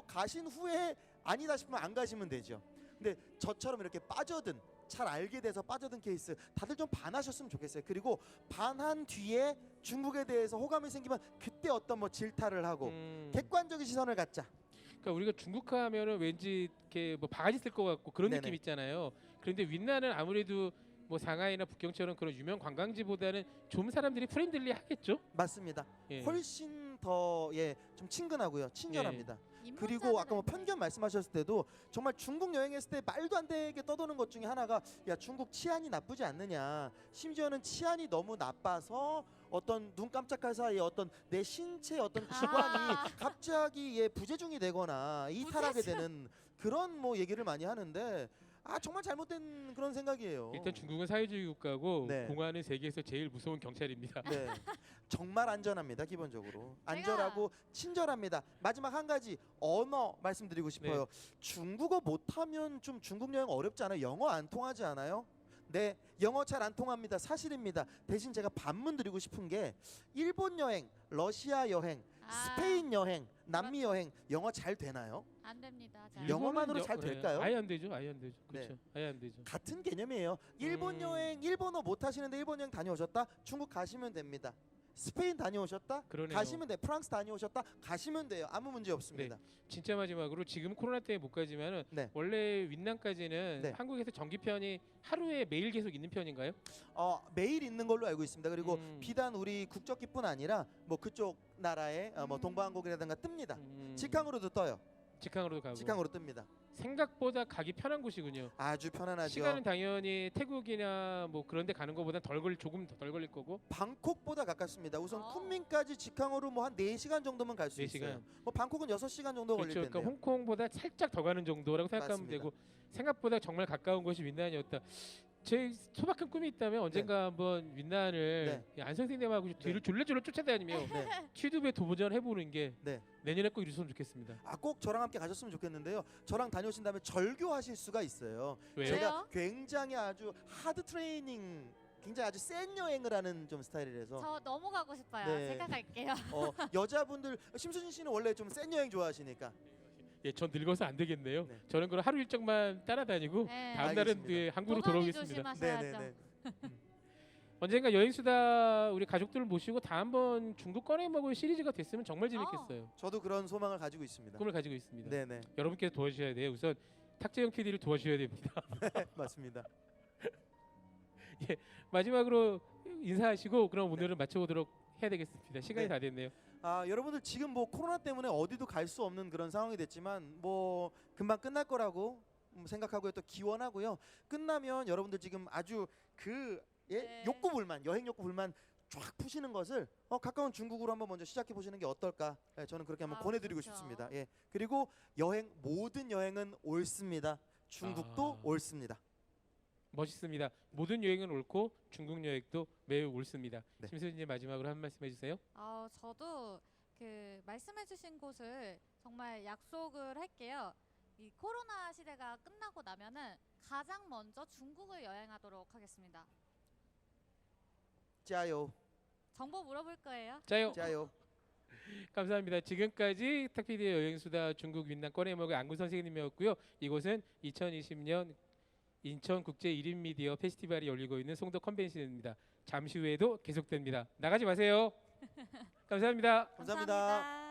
Speaker 3: 가신 후에 아니다 싶으면 안 가시면 되죠. 근데 저처럼 이렇게 빠져든 잘 알게 돼서 빠져든 케이스 다들 좀 반하셨으면 좋겠어요. 그리고 반한 뒤에 중국에 대해서 호감이 생기면 그때 어떤 뭐 질타를 하고 객관적인 시선을 갖자.
Speaker 1: 그러니까 우리가 중국하면은 왠지 이렇게 뭐 바가지 쓸 것 같고 그런
Speaker 3: 네네.
Speaker 1: 느낌 있잖아요. 그런데 윈난은 아무래도 뭐 상하이나 북경처럼 그런 유명 관광지보다는 좀 사람들이 프렌들리 하겠죠.
Speaker 3: 맞습니다.
Speaker 1: 예.
Speaker 3: 훨씬 더 좀 친근하고요. 친절합니다. 그리고
Speaker 2: 입문자들한테.
Speaker 3: 아까 뭐 편견 말씀하셨을 때도 정말 중국 여행했을 때 말도 안 되게 떠도는 것 중에 하나가 야 중국 치안이 나쁘지 않느냐, 심지어는 치안이 너무 나빠서 어떤 눈 깜짝할 사이에 어떤 내 신체 어떤 기관이 갑자기 부재중이 되거나 이탈하게
Speaker 2: 부재중.
Speaker 3: 되는 그런 뭐 얘기를 많이 하는데 정말 잘못된 그런 생각이에요.
Speaker 1: 일단 중국은 사회주의 국가고
Speaker 3: 네.
Speaker 1: 공안은 세계에서 제일 무서운 경찰입니다.
Speaker 3: 네, 정말 안전합니다. 기본적으로 안전하고 친절합니다. 마지막 한 가지 언어 말씀드리고 싶어요. 중국어 못하면 좀 중국 여행 어렵지 않아요? 영어 안 통하지 않아요? 네, 영어 잘 안 통합니다. 사실입니다. 대신 제가 반문 드리고 싶은 게 일본 여행, 러시아 여행, 스페인 여행, 남미 여행 영어 잘 되나요?
Speaker 2: 안 됩니다. 잘.
Speaker 3: 영어만으로
Speaker 1: 일본은
Speaker 3: 잘 될까요?
Speaker 1: 아예 안 되죠. 아예 안 되죠.
Speaker 3: 네.
Speaker 1: 그렇죠. 아예 안 되죠.
Speaker 3: 같은 개념이에요. 일본 여행 일본어 못 하시는데 일본 여행 다녀오셨다? 중국 가시면 됩니다. 스페인 다녀오셨다?
Speaker 1: 그러네요.
Speaker 3: 가시면 돼. 프랑스 다녀오셨다? 가시면 돼요. 아무 문제 없습니다.
Speaker 1: 진짜 마지막으로 지금 코로나 때문에 못 가지만은
Speaker 3: 네.
Speaker 1: 원래 윈난까지는
Speaker 3: 네.
Speaker 1: 한국에서 정기편이 하루에 매일 계속 있는 편인가요?
Speaker 3: 매일 있는 걸로 알고 있습니다. 그리고
Speaker 1: 음.
Speaker 3: 비단 우리 국적기뿐 아니라 뭐 그쪽 나라의 뭐 동방항공이라든가 뜹니다. 직항으로도 떠요.
Speaker 1: 직항으로도 가고.
Speaker 3: 직항으로 뜹니다.
Speaker 1: 생각보다 가기 편한 곳이군요.
Speaker 3: 아주 편안하죠.
Speaker 1: 시간은 당연히 태국이나 뭐 그런 데 가는 것보다 조금 더 덜 걸릴 거고.
Speaker 3: 방콕보다 가깝습니다. 우선
Speaker 2: 어.
Speaker 3: 쿤민까지 직항으로 뭐 한 4시간 정도면 갈 수
Speaker 1: 4시간.
Speaker 3: 있어요. 뭐 방콕은 6시간 정도 걸릴
Speaker 1: 그렇죠. 그러니까
Speaker 3: 텐데요.
Speaker 1: 홍콩보다 살짝 더 가는 정도라고 생각하면
Speaker 3: 맞습니다.
Speaker 1: 되고 생각보다 정말 가까운 곳이 윈난이었다. 제 소박한 꿈이 있다면 언젠가 한번 윈난을 안 선생님하고 뒤를 졸래졸래 쫓아다니며
Speaker 3: 네.
Speaker 1: 튜브에 도전해보는 게
Speaker 3: 네.
Speaker 1: 내년에 꼭 이루었으면 좋겠습니다.
Speaker 3: 꼭 저랑 함께 가셨으면 좋겠는데요. 저랑 다녀오신 다음에 절교하실 수가 있어요.
Speaker 1: 왜요?
Speaker 2: 왜요?
Speaker 3: 제가 굉장히 아주 하드 트레이닝, 굉장히 아주 센 여행을 하는 좀 스타일이라서
Speaker 2: 저 너무 가고 싶어요.
Speaker 3: 네.
Speaker 2: 제가 갈게요.
Speaker 3: 여자분들 심수진 씨는 원래 좀 센 여행 좋아하시니까
Speaker 1: 예, 전 늙어서 안 되겠네요.
Speaker 3: 네.
Speaker 1: 저는 그럼 하루 일정만 따라다니고
Speaker 2: 네.
Speaker 1: 다음 날은
Speaker 3: 알겠습니다.
Speaker 1: 한국으로
Speaker 2: 도감이
Speaker 1: 돌아오겠습니다.
Speaker 2: 조심하셔야죠.
Speaker 3: 네네네.
Speaker 1: 언젠가 여행수다 우리 가족들을 모시고 다 한번 중국 꺼내 먹을 시리즈가 됐으면 정말 재밌겠어요.
Speaker 3: 저도 그런 소망을 가지고 있습니다.
Speaker 1: 꿈을 가지고 있습니다.
Speaker 3: 네네.
Speaker 1: 여러분께서 도와주셔야 돼요. 우선 탁재영 PD를 도와주셔야 됩니다.
Speaker 3: 맞습니다.
Speaker 1: 마지막으로 인사하시고 그럼 오늘은 마쳐보도록 해야 되겠습니다. 시간이
Speaker 3: 네.
Speaker 1: 다 됐네요.
Speaker 3: 여러분들 지금 뭐 코로나 때문에 어디도 갈 수 없는 그런 상황이 됐지만 뭐 금방 끝날 거라고 생각하고요. 또 기원하고요. 끝나면 여러분들 지금 아주
Speaker 2: 네.
Speaker 3: 욕구불만, 여행 욕구불만 쫙 푸시는 것을 가까운 중국으로 한번 먼저 시작해 보시는 게 어떨까? 저는 그렇게 한번 권해드리고
Speaker 2: 좋죠.
Speaker 3: 싶습니다. 그리고 모든 여행은 옳습니다. 중국도 옳습니다.
Speaker 1: 멋있습니다. 모든 여행은 옳고 중국 여행도 매우 옳습니다.
Speaker 3: 네.
Speaker 1: 심수진님 마지막으로 한 말씀 해주세요.
Speaker 2: 저도 그 말씀해주신 곳을 정말 약속을 할게요. 이 코로나 시대가 끝나고 나면은 가장 먼저 중국을 여행하도록 하겠습니다.
Speaker 3: 짜요,
Speaker 2: 정보 물어볼 거예요.
Speaker 1: 짜요.
Speaker 3: 짜요.
Speaker 1: 감사합니다. 지금까지 탁피디의 여행수다 중국 윈난 꺼내먹을 안구 선생님이었고요. 이곳은 2020년 인천국제 1인 미디어 페스티벌이 열리고 있는 송도 컨벤션입니다. 잠시 후에도 계속됩니다. 나가지 마세요. 감사합니다.
Speaker 3: 감사합니다.